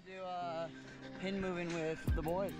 Do pin moving with the boys.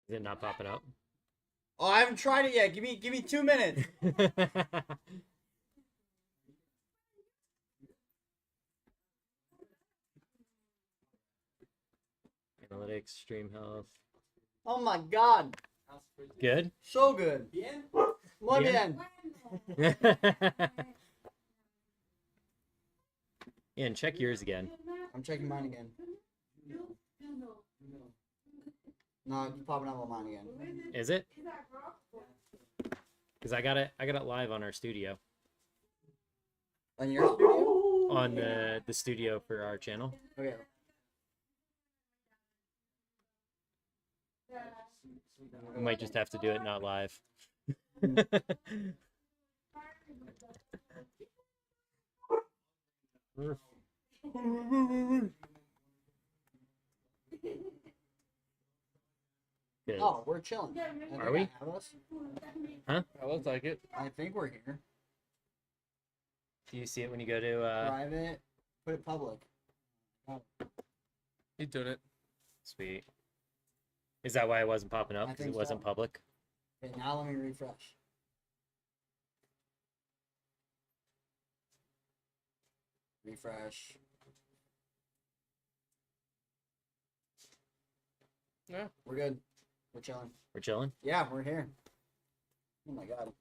Is it not popping up? Oh, I haven't tried it yet. Give me 2 minutes. Analytics, stream health. Oh my god. Good? So good. Muy bien. Yeah, and check yours again. I'm checking mine again. No, it's popping up on mine again. Is it? Because I got it live on our studio. On your studio? On the studio for our channel. Okay. We might just have to do it not live. Good. Oh, we're chilling. Are we? Huh? That looks like it. I think we're here. Do you see it when you go to Private. Put it public. He's doing it. Sweet. Is that why it wasn't popping up? I Because think it wasn't so. public? Okay, now let me refresh. Refresh. Yeah. We're good. We're chilling. We're chilling? Yeah, we're here. Oh my god.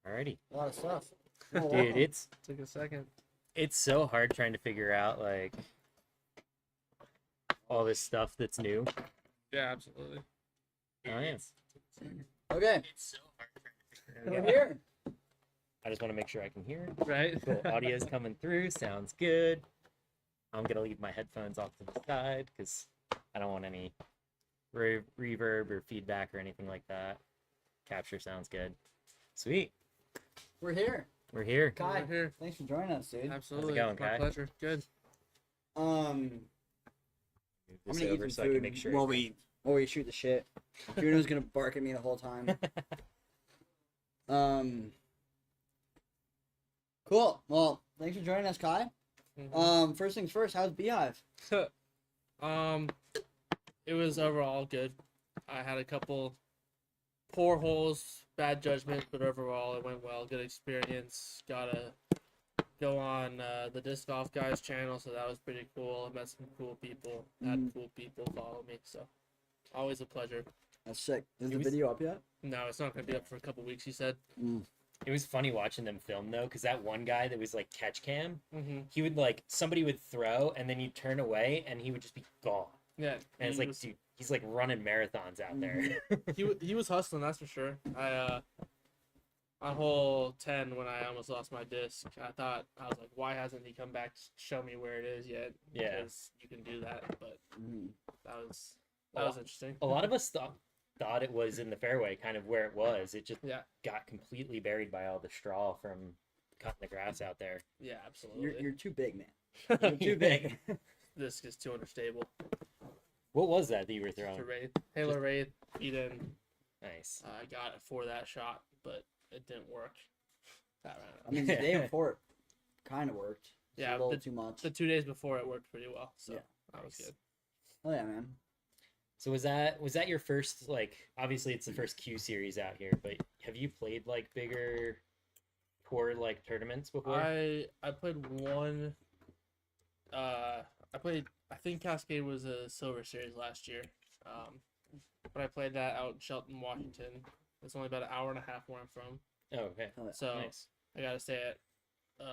Alrighty. A lot of stuff. Dude, Took a second. it's so hard trying to figure out like all this stuff that's new. Yeah, absolutely. Oh yeah. Okay, It's so hard trying to figure we're it out. here. I just want to make sure I can hear. Right? Cool. Audio's coming through. Sounds good. I'm gonna leave my headphones off to the side because I don't want any reverb or feedback or anything like that. Capture sounds good. Sweet. We're here. We're here. Kai, We're here. thanks for joining us, dude. Absolutely. going, My Kai? pleasure. Good. Move I'm This gonna eat over some so I food can make sure. while we shoot the shit. Juno's gonna bark at me the whole time. Cool. Well, thanks for joining us, Kai. First things first, how's Beehive? It was overall good. I had a couple poor holes, bad judgment, but overall it went well. Good experience. Got to go on the Disc Golf Guys channel, so that was pretty cool. I met some cool people. Had cool people follow me, so always a pleasure. That's sick. Is It the was- video up yet? No, it's not going to be up for a couple weeks, he said. It was funny watching them film though, because that one guy that was like catch cam, Mm-hmm. he would like somebody would throw and then you'd turn away and he would just be gone. Yeah. And it's he like, was- dude, he's like running marathons out there. he was hustling, that's for sure. on hole 10 when I almost lost my disc. I was like, why hasn't he come back to show me where it is yet? Yeah. Because you can do that, but Mhm. that was interesting. A lot of us thought it was in the fairway, kind of where it was. It just Yeah, got completely buried by all the straw from cutting the grass out there. yeah, You're absolutely. too big, man. You're too big. Disc is too understable. What was that you were Just a throwing? Wraith. Halo Wraith, Eden. Nice. I got it for that shot, but it didn't work. That I mean, the day before it kind of worked. It's Yeah, a little too much. The 2 days before it worked pretty well, so Yeah. that was good. Oh yeah, man. So was that your first, like, obviously it's the first Q series out here, but have you played like bigger tour like tournaments before? I played one. I think Cascade was a silver series last year. But I played that out in Shelton, Washington. It's only about an hour and a half where I'm from, Oh, okay. Oh, yeah. so Nice. I got to stay at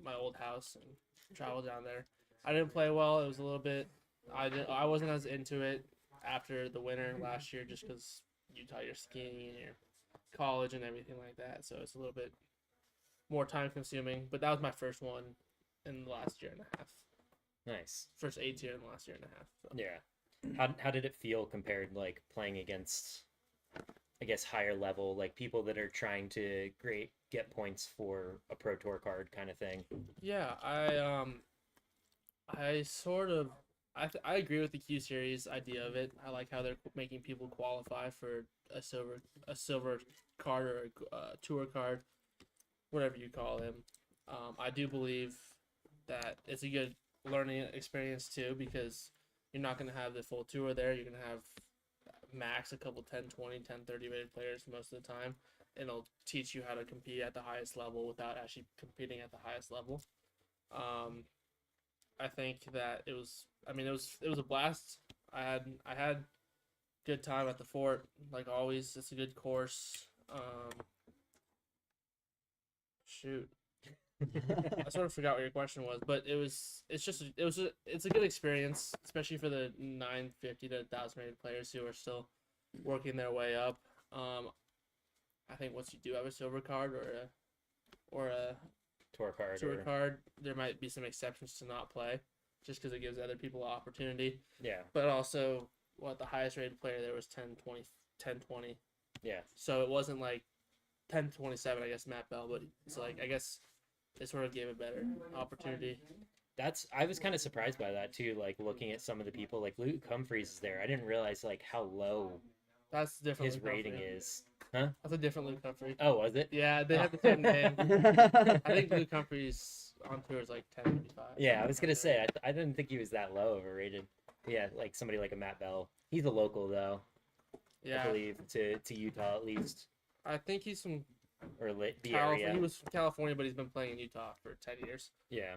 my old house and travel down there. I didn't play well. It was a little bit. I wasn't as into it after the winter last year, just because Utah, you're skiing and you're college and everything like that. So it's a little bit more time consuming. But that was my first one in the last year and a half. Nice. First A tier in the last year and a half. So. Yeah. How did it feel compared, like, playing against, I guess, higher level, like people that are trying to get points for a pro tour card kind of thing? Yeah, I sort of I agree with the Q series idea of it. I like how they're making people qualify for a silver card or a tour card, whatever you call them. I do believe that it's a good learning experience too, because you're not going to have the full tour there. You're going to have max a couple 10, 20, 10, 30 rated players most of the time. And it'll teach you how to compete at the highest level without actually competing at the highest level. I think that it was a blast. I had good time at the fort, like always. It's a good course. Shoot. I sort of forgot what your question was, but it's a good experience, especially for the 950 to 1,000 rated players who are still working their way up. I think once you do have a silver card or a Tour card. tour card, there might be some exceptions to not play, just because it gives other people an opportunity. Yeah. But also, the highest rated player there was 10-20. Yeah. So it wasn't like 10-27, I guess, Matt Bell, but it's like, I guess it sort of gave a better opportunity. I was kind of surprised by that too, like looking at some of the people, like Luke Humphreys is there. I didn't realize like how low That's different. his Luke rating Humphrey. is. Huh? That's a different Luke Humphrey. Oh, was it? Yeah, they had the same name. I think Luke Humphrey's on tour is like 1035. Yeah, I was gonna say I didn't think he was that low overrated. Yeah, like somebody like a Matt Bell. He's a local though, Yeah, I believe, to Utah at least, I think he's from or the California. area. He was from California, but he's been playing in Utah for 10 years. Yeah.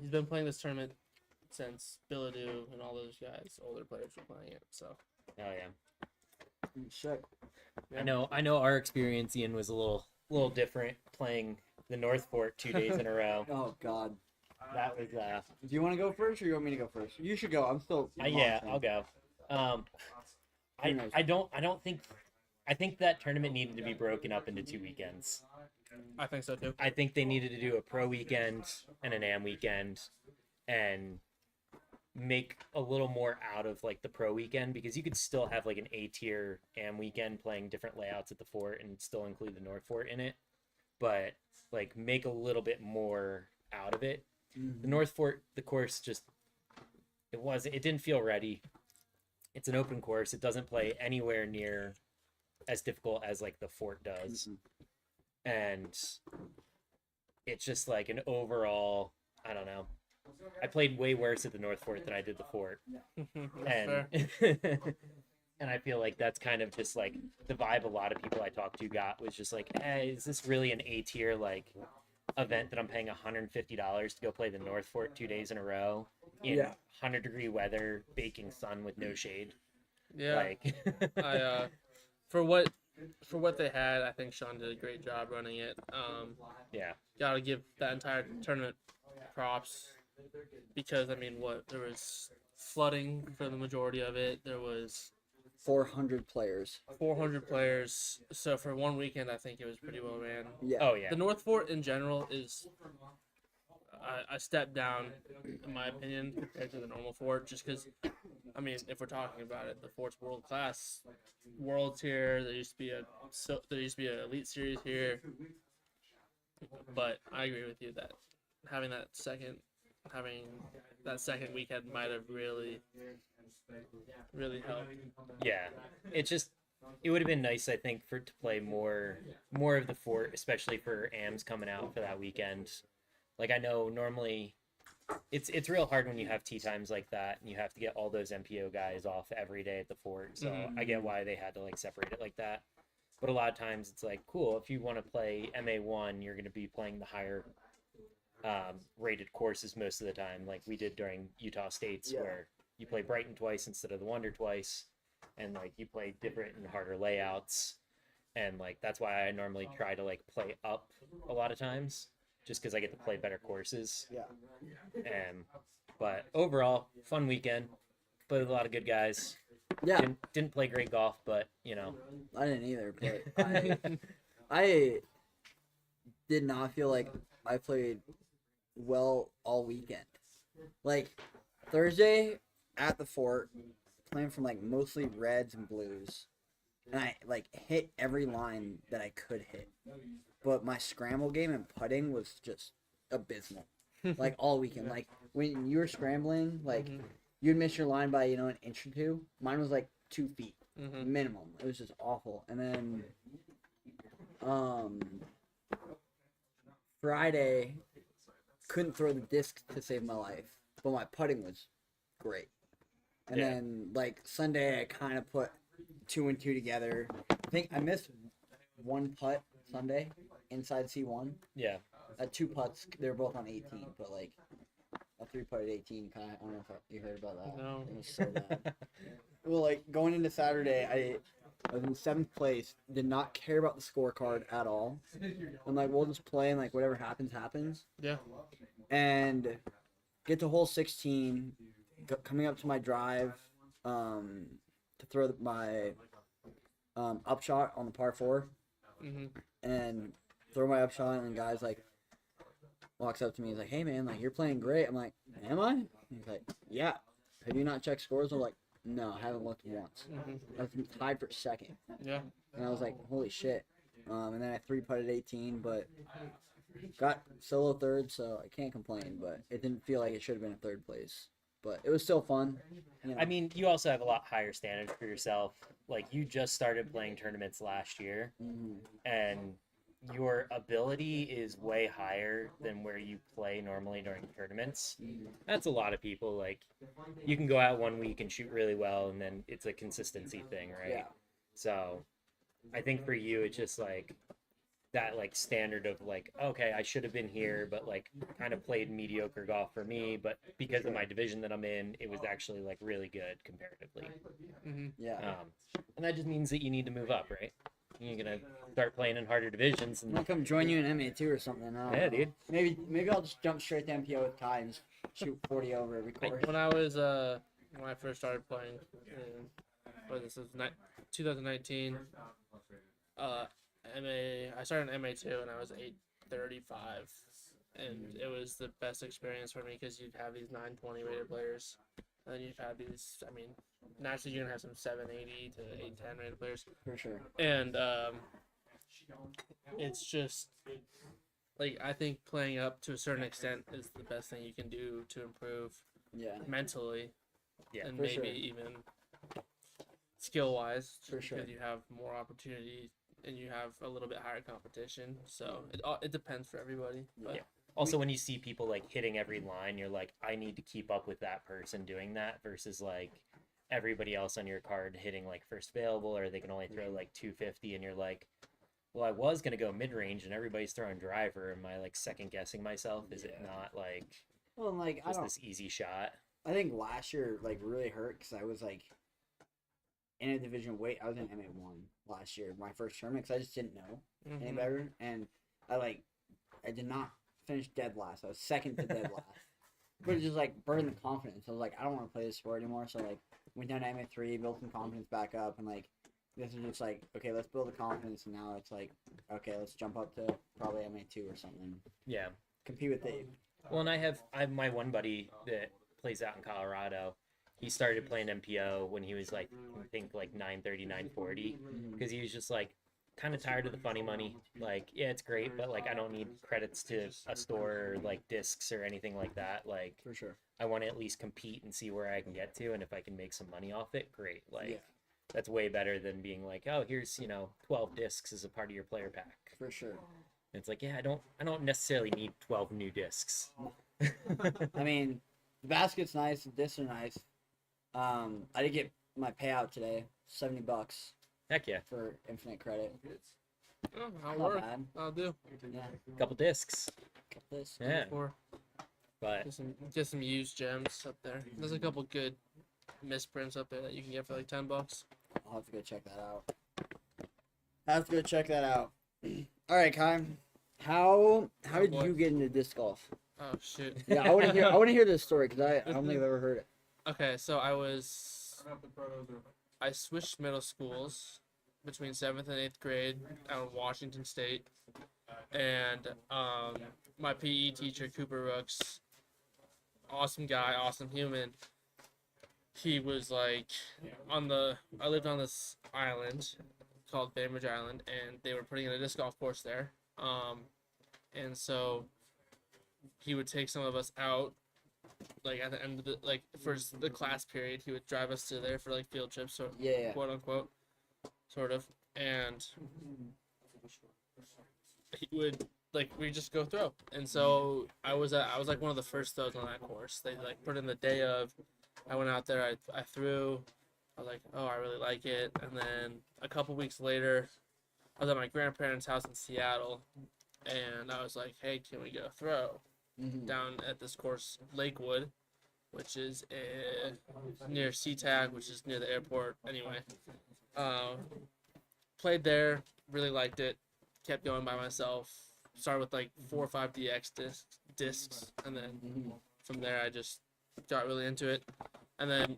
He's been playing this tournament since Billadu and all those guys, older players, were playing it. So Oh yeah. Sick. I know our experience, Ian, was a little different playing the North Fort 2 days in a row. Oh God. That was Do you want to go first, or you want me to go first? You should go. I'm still. yeah, I'll go. I don't think I think that tournament needed to be broken up into 2 weekends. I think so too. I think they needed to do a pro weekend and an am weekend and make a little more out of like the pro weekend, because you could still have like an A tier am weekend playing different layouts at the fort and still include the North Fort in it, but like make a little bit more out of it. Mm-hmm. The North Fort, the course just it didn't feel ready. It's an open course. It doesn't play anywhere near as difficult as like the fort does. Mm-hmm. And it's just like an overall, I don't know. I played way worse at the North Fort than I did the fort. Fair. And I feel like that's kind of just like the vibe a lot of people I talked to got, was just like, hey, is this really an A tier like event that I'm paying $150 to go play the North Fort 2 days in a row in 100-degree weather, baking sun with no shade? Yeah. Like I for what they had, I think Sean did a great job running it. yeah. Gotta give that entire tournament props, because there was flooding for the majority of it. There was 400 players. 400 players. So for one weekend, I think it was pretty well ran. Yeah. Oh yeah. The North Fort in general is a step down, in my opinion, compared to the normal fort. Just because, I mean, if we're talking about it, the fort's world class. Worlds here. There used to be an elite series here. But I agree with you that having that second weekend might have really helped. Yeah. It would have been nice, I think, to play more of the fort, especially for AMs coming out for that weekend. Like I know normally it's real hard when you have tea times like that and you have to get all those MPO guys off every day at the fort. So I get why they had to like separate it like that. But a lot of times it's like, cool, if you want to play MA1, you're going to be playing the higher rated courses most of the time, like we did during Utah States, where you play Brighton twice instead of the Wonder twice, and like you play different and harder layouts. And like that's why I normally try to like play up a lot of times, just because I get to play better courses. Yeah. But overall, fun weekend. Played with a lot of good guys. Yeah. Didn't play great golf, but you know. I didn't either, but I did not feel like I played well all weekend. Like Thursday at the fort, playing from like mostly reds and blues, and I like hit every line that I could hit. But my scramble game and putting was just abysmal. Like all weekend. Like when you were scrambling, like you'd miss your line by, an inch or two. Mine was like 2 feet minimum. It was just awful. And then Friday, couldn't throw the disc to save my life, but my putting was great. And then like Sunday, I kind of put 2 and 2 together. I think I missed one putt Sunday inside C1. Yeah. 2 putts, they were both on 18, but like a 3-putt at 18, kind of. I don't know if you heard about that. No. It was so bad. Well, like going into Saturday, I was in 7th place. Did not care about the scorecard at all. I'm like, we'll just play and like whatever happens, happens. Yeah. And get to hole 16, coming up to my drive, to throw my upshot on the par 4, and throw my upshot, and the guy's like walks up to me. He's like, "Hey man, like you're playing great." I'm like, "Am I?" He's like, "Yeah." Have you not checked scores? I'm like, "No, I haven't looked once." I was tied for second. Yeah. And I was like, "Holy shit!" And then I 3-putted 18, but got solo third, so I can't complain. But it didn't feel like it should have been a 3rd place. But it was still fun. I mean, you also have a lot higher standards for yourself. Like you just started playing tournaments last year, and your ability is way higher than where you play normally during tournaments. That's a lot of people. Like you can go out one week and shoot really well, and then it's a consistency thing, right? Yeah. So I think for you, it's just like that like standard of like, okay, I should have been here, but like kind of played mediocre golf for me, but because of my division that I'm in, it was actually like really good comparatively. Yeah. And that just means that you need to move up, right? You're gonna start playing in harder divisions, and I'm gonna come join you in MA2 or something. I don't know. dude. Maybe I'll just jump straight to MPO with Kai and just shoot 40 over every course. When I first started playing, this was 2019. I started in MA2 and I was 835, and it was the best experience for me because you'd have these 920 rated players, and then you'd have these. I mean, naturally you're gonna have some 780 to 810 rated players. For sure. And it's just like I think playing up to a certain extent is the best thing you can do to improve mentally, and for maybe sure. even skill wise, For sure. because you have more opportunity and you have a little bit higher competition. So it depends for everybody. But Yeah. Also, when you see people like hitting every line, you're like, I need to keep up with that person doing that versus like everybody else on your card hitting like first available, or they can only throw like 250, and you're like, well, I was gonna go mid range and everybody's throwing driver. Am I like second guessing myself? Is it not like Well, like just this easy shot? I think last year like really hurt because I was like in a division weight. I was in MA1 last year, my first tournament, because I just didn't know any better, and I did not finish dead last. I was second to dead last, but it just like burned the confidence. I was like, I don't want to play this sport anymore. So like went down to MA3, built some confidence back up, and like this is just like okay, let's build the confidence, and now it's like okay, let's jump up to probably MA2 or something. Yeah. Compete with Dave. Well, and I have my one buddy that plays out in Colorado. He started playing MPO when he was like I think like 930, 940 because he was just like kind of tired of the funny money. Like, yeah, it's great, but like I don't need credits to a store or like discs or anything like that. Like, For sure. I want to at least compete and see where I can get to, and if I can make some money off it, great. Like, Yeah. that's way better than being like, oh, here's 12 discs as a part of your player pack. For sure. And it's like, yeah, I don't necessarily need 12 new discs. I mean, the basket's nice, the discs are nice. I did get my payout today, $70 Heck yeah, for infinite credit. Oh, I'll Not work. bad. I'll do. Yeah. couple discs. Get this. Yeah, Or but get some used gems up there. There's a couple good misprints up there that you can get for like $10. I'll have to go check that out. All right, Kai. How did boy. you get into disc golf? Oh shit. Yeah, I want to hear this story because I don't think I've ever heard it. Okay, so I switched middle schools between 7th and 8th grade out of Washington State, and my PE teacher Cooper Rooks, awesome guy, awesome human. He was like I lived on this island called Bainbridge Island, and they were putting in a disc golf course there. And so he would take some of us out, like at the end of the class period. He would drive us to there for like field trips, or Yeah. quote unquote, sort of. And he would we just go throw. And so I was like one of the first throws on that course. They like put in the day of. I went out there. I threw. I was like, oh, I really like it. And then a couple weeks later, I was at my grandparents' house in Seattle, and I was like, hey, can we go throw down at this course, Lakewood, which is near SeaTac, which is near the airport. Anyway, played there, really liked it, kept going by myself. Started with like 4 or 5 DX discs, and then from there I just got really into it. And then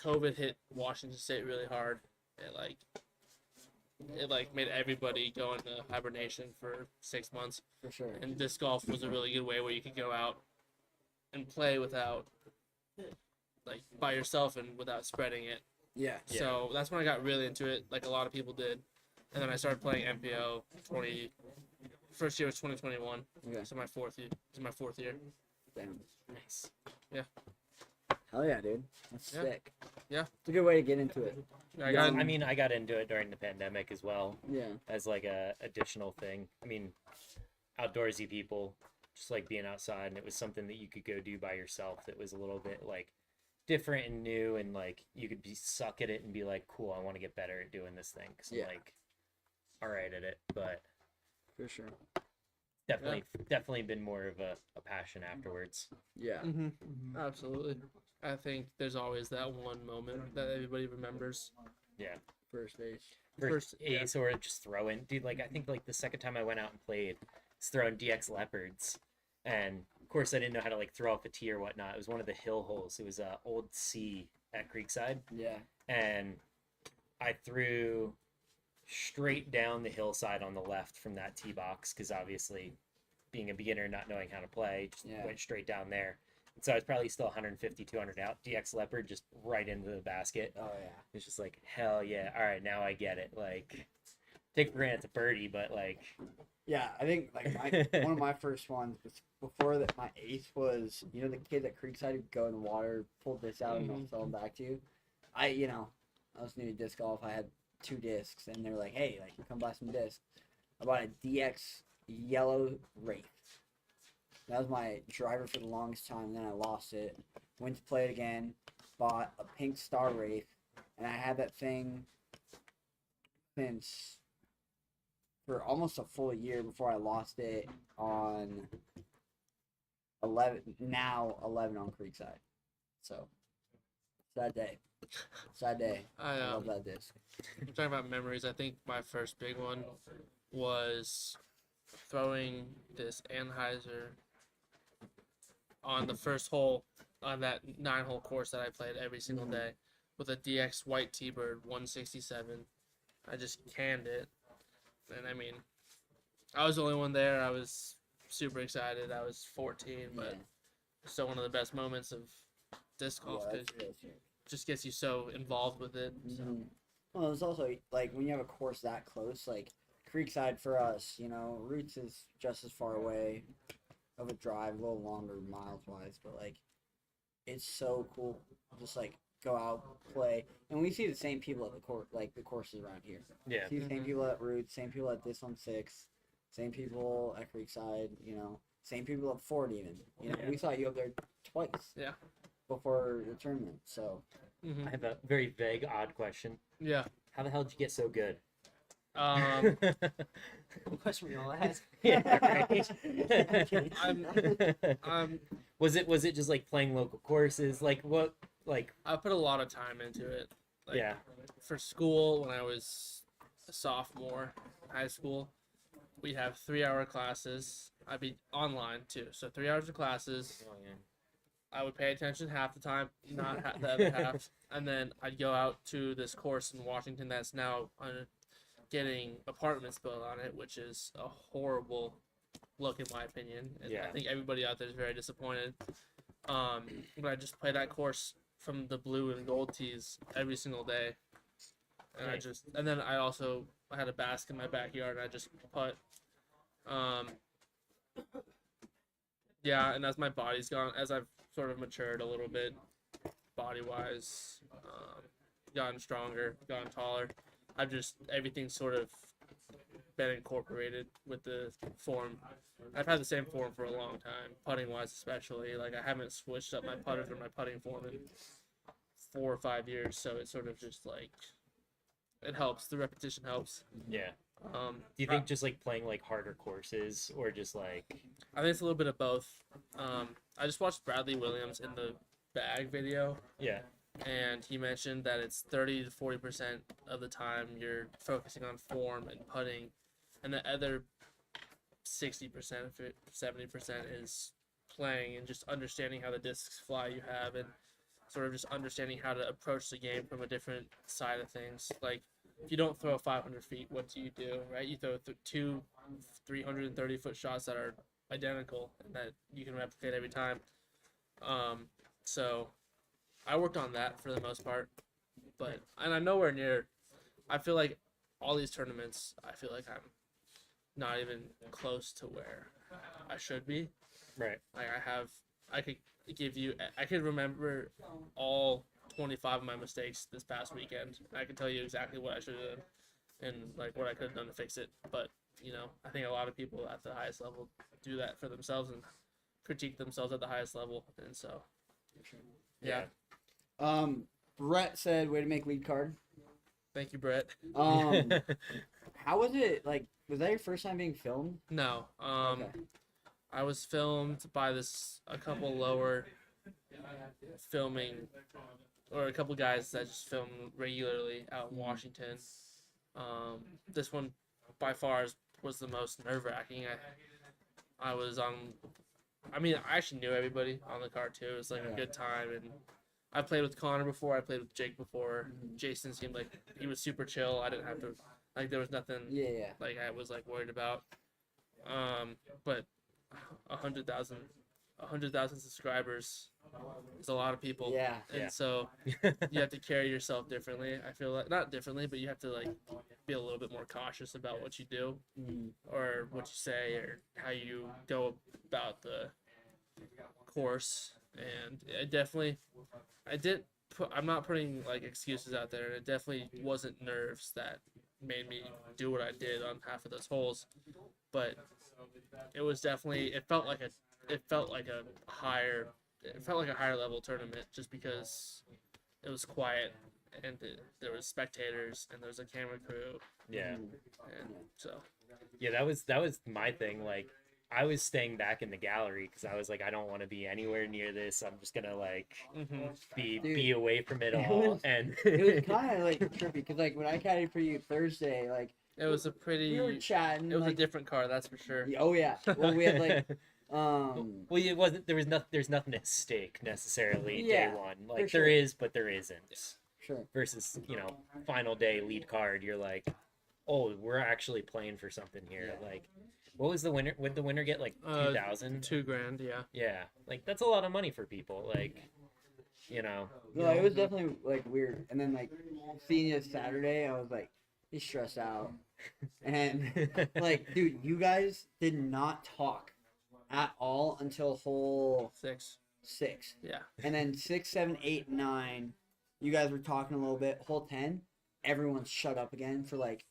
COVID hit Washington State really hard. It made everybody go into hibernation for 6 months. For sure. And disc golf was a really good way where you could go out and play without by yourself and without spreading it. Yeah. So that's when I got really into it, like a lot of people did. And then I started playing MPO. First year was 2021. Okay. So my fourth year. This is my 4th year. Damn. nice. Hell yeah, dude. That's Yeah. sick. Yeah. It's a good way to get into it. I Yeah. got I mean, I got into it during the pandemic as well Yeah. as like a additional thing. I mean, outdoorsy people just like being outside, and it was something that you could go do by yourself that was a little bit like different and new, and like you could suck at it and be like, cool, I want to get better at doing this thing because Yeah. I'm like all right at it. But For sure. definitely been more of a passion afterwards. Yeah. Absolutely. I think there's always that one moment that everybody remembers. Yeah. First base. First yeah. ace or just throwing, dude. Like I think like the second time I went out and played, was throwing DX leopards, and of course I didn't know how to like throw off a tee or whatnot. It was one of the hill holes. It was a old C at Creekside, Yeah. and I threw straight down the hillside on the left from that tee box because obviously, being a beginner, not knowing how to play, just Yeah. went straight down there. And so I was probably still 150, 200 out. DX leopard just right into the basket. Oh yeah. It's just like, hell yeah. All right, now I get it. Like, take for granted it's a birdie, but like, Yeah, I think like one of my first ones was before that. My ace was the kid at Creekside would go in the water, pull this out, and they'll sell them back to you. I was new to disc golf. I had 2 discs, and they were like, "Hey, like come buy some discs." I bought a DX yellow Wraith. That was my driver for the longest time. Then I lost it. Went to play it again. Bought a pink Star Wraith, and I had that thing since for almost a full year before I lost it on 11 on Creekside. So sad day. I I love that disc. talking about memories. I think my first big one was throwing this Anheuser on the first hole on that 9-hole course that I played every single day. with a DX White T-Bird 167. I just canned it, and I mean, I was the only one there. I was super excited. I was 14, but Yeah. still one of the best moments of disc golf Yeah, because that's really sick. it just gets you so involved with it. So. Mhm. Well, it's also like when you have a course that close, like Creekside for us, Roots is just as far away of a drive, a little longer miles wise, but like it's so cool. Just like go out, play, and we see the same people at the court, like the courses around here. Yeah. See the same Mhm. people at Roots, same people at this on 6, same people at Creekside, same people at Ford even. Yeah. We saw you up there twice. Yeah. Before the tournament, so. Mm-hmm. I have a very vague, odd question. Yeah. How the hell did you get so good? What question were you all ask? Yeah, right. I'm Was it just like playing local courses? Like what? Like I put a lot of time into it. Like, yeah, For school, when I was a sophomore in high school, we'd have 3-hour classes. I'd be online too, so 3 hours of classes. oh, yeah. I would pay attention half the time, not the other half, and then I'd go out to this course in Washington that's now getting apartments built on it, which is a horrible look in my opinion. And Yeah. I think everybody out there is very disappointed. But I just play that course from the blue and gold tees every single day, and Nice. and then I had a basket in my backyard, and I just putt. Yeah, and as my body's gone, as I've sort of matured a little bit, body wise, gotten stronger, gotten taller, everything's sort of been incorporated with the form. I've had the same form for a long time, putting wise especially. Like I haven't switched up my putters or my putting form in 4 or 5 years, so it's sort of just like it helps. The repetition helps. Yeah. Do Do you think just like playing like harder courses or just like I think it's a little bit of both. I just watched Bradley Williams in the bag video, yeah, and he mentioned that it's 30 to 40% of the time you're focusing on form and putting, and the other 60%, 70% is playing and just understanding how the discs fly you have, and sort of just understanding how to approach the game from a different side of things. Like, if you don't throw 500 feet, what do you do, right? You throw two 330-foot shots that are identical and that you can replicate every time. So I worked on that for the most part, and I'm nowhere near. I feel like all these tournaments, I feel like I'm not even close to where I should be. right. Like I could remember all 25 of my mistakes this past weekend. I can tell you exactly what I should have done and like what I could have done to fix it. But I think a lot of people at the highest level do that for themselves and critique themselves at the highest level. And so, yeah. Brett said, "Way to make lead card." Thank you, Brett. How was it? Like, was that your first time being filmed? No. Okay. I was filmed by a couple lower filming, or a couple guys that just film regularly out in Washington. This one by far was the most nerve-wracking. I was on. I mean, I actually knew everybody on the card too. It was like a good time, and I played with Connor before. I played with Jake before. Jason seemed like he was super chill. I didn't have to there was nothing Yeah. like I was like worried about. But 100,000 subscribers is a lot of people. Yeah. And Yeah. so you have to carry yourself differently. I feel like not differently, but you have to like be a little bit more cautious about what you do or what you say or how you go about the course. And I'm not putting like excuses out there, and it definitely wasn't nerves that made me do what I did on half of those holes, but it was definitely it felt like a higher level tournament just because it was quiet and there was spectators and there was a camera crew, Yeah. and so Yeah, that was my thing. Like, I was staying back in the gallery because I was like, I don't want to be anywhere near this. I'm just gonna like be away from it It all. was- And It was kind of like trippy because like when I caddied for you Thursday, like it was a we were pretty chatting. it was like, a different car, that's for sure. Oh yeah. Well, we had like well, it wasn't. There's nothing at stake necessarily Yeah, day one. for Like sure. there is, but there isn't. Sure. versus final day lead card. You're like, oh, we're actually playing for something here. Yeah. Like, what was the winner? Would the winner get like 2,000? $2,000, yeah. Yeah, like that's a lot of money for people. Like, No, it was definitely like weird. And then like seeing you Saturday, I was like, he's stressed out. And like, dude, you guys did not talk at all until hole 6. Yeah. And then 6, 7, 8, 9, you guys were talking a little bit. Hole 10, everyone's shut up again for like,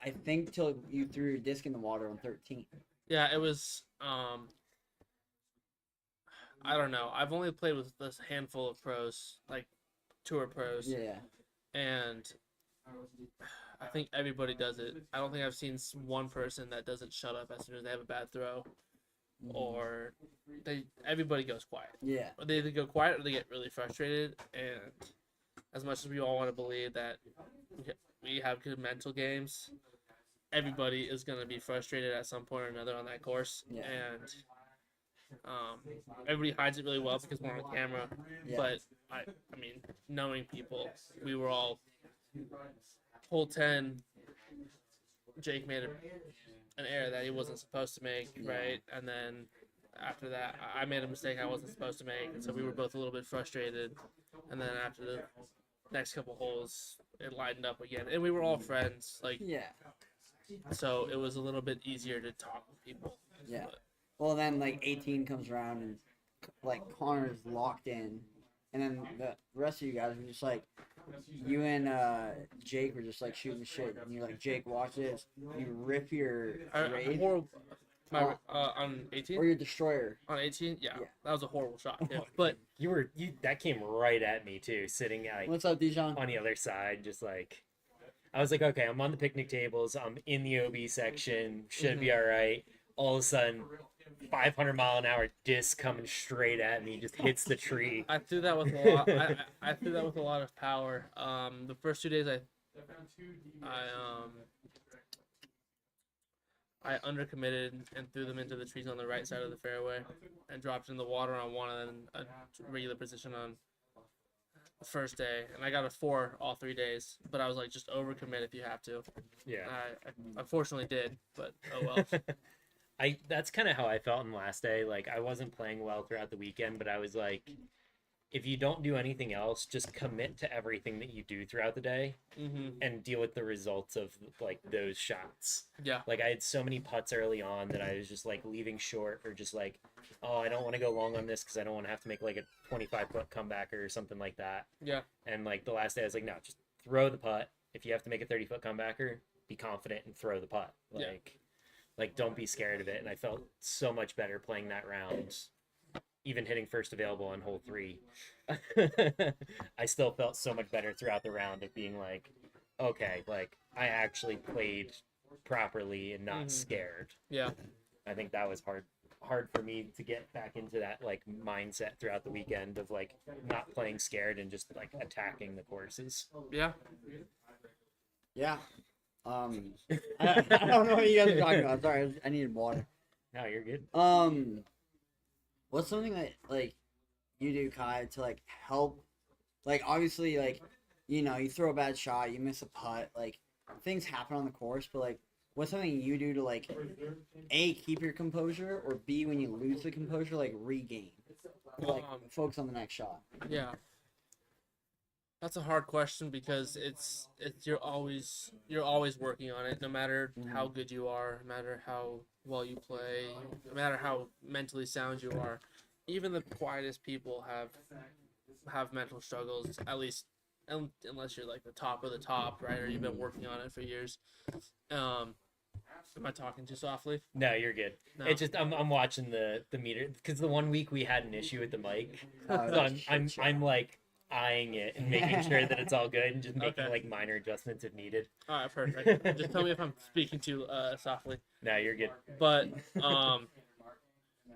I think till you threw your disc in the water on 13. Yeah, it was. I don't know. I've only played with this handful of pros, like tour pros, Yeah. and I think everybody does it. I don't think I've seen one person that doesn't shut up as soon as they have a bad throw, or everybody goes quiet. Yeah. Or they either go quiet or they get really frustrated. And as much as we all want to believe that we have good mental games, everybody is going to be frustrated at some point or another on that course. Yeah. And everybody hides it really well because we're on camera. Yeah. But I mean, knowing people, we were all hole 10. Jake made an error that he wasn't supposed to make, right? And then after that, I made a mistake I wasn't supposed to make, and so we were both a little bit frustrated. And then after the next couple holes, it lightened up again, and we were all friends, like, Yeah. so it was a little bit easier to talk with people. Yeah. But, Well, then like 18 comes around and like Connor's locked in, and then the rest of you guys were just like, you and Jake were just like shooting shit, and you're like, Jake, watch this. You rip your raid on 18? or your destroyer. On 18? Yeah, Yeah. that was a horrible shot. Yeah. But you that came right at me too, sitting like What's up, Dijon? on the other side, just like I was like, okay, I'm on the picnic tables, I'm in the OB section, should be all right. All of a sudden, 500-mile-an-hour disc coming straight at me, just hits the tree. I threw that with a lot. I threw that with a lot of power. The first 2 days, I undercommitted and threw them into the trees on the right side of the fairway, and dropped in the water on one, and then a regular position on the first day. And I got a 4 all 3 days, but I was like, just overcommit if you have to. Yeah. I unfortunately did, but oh well. That's kind of how I felt on the last day. Like, I wasn't playing well throughout the weekend, but I was like, if you don't do anything else, just commit to everything that you do throughout the day and deal with the results of like those shots. Yeah. Like, I had so many putts early on that I was just like leaving short, or just like, oh, I don't want to go long on this because I don't want to have to make like a 25-foot comeback or something like that. Yeah. And like the last day I was like, no, just throw the putt. If you have to make a 30-foot comebacker, be confident and throw the putt. Like, don't be scared of it. And I felt so much better playing that round, even hitting first available on hole 3. I still felt so much better throughout the round of being like, okay, like I actually played properly and not scared. Yeah. I think that was hard for me to get back into that like mindset throughout the weekend of like not playing scared and just like attacking the courses. Yeah. Yeah. I don't know what you guys are talking about. Sorry, I needed water. No, you're good. What's something that like you do, Kai, to like help? Like, obviously, like, you know, you throw a bad shot, you miss a putt, like things happen on the course, but like, what's something you do to like A, keep your composure, or B, when you lose the composure, like regain, like focus on the next shot? Yeah. That's a hard question because it's you're always working on it, no matter how good you are, no matter how well you play, no matter how mentally sound you are. Even the quietest people have mental struggles, at least unless you're like the top of the top, right? Or you've been working on it for years. Am I talking too softly? No, you're good. No. It's just I'm watching the meter because the one week we had an issue with the mic, Oh, so I'm like eyeing it and making sure that it's all good and just making Okay. like minor adjustments if needed. All right, perfect. Just tell me if I'm speaking too softly. No, you're good. But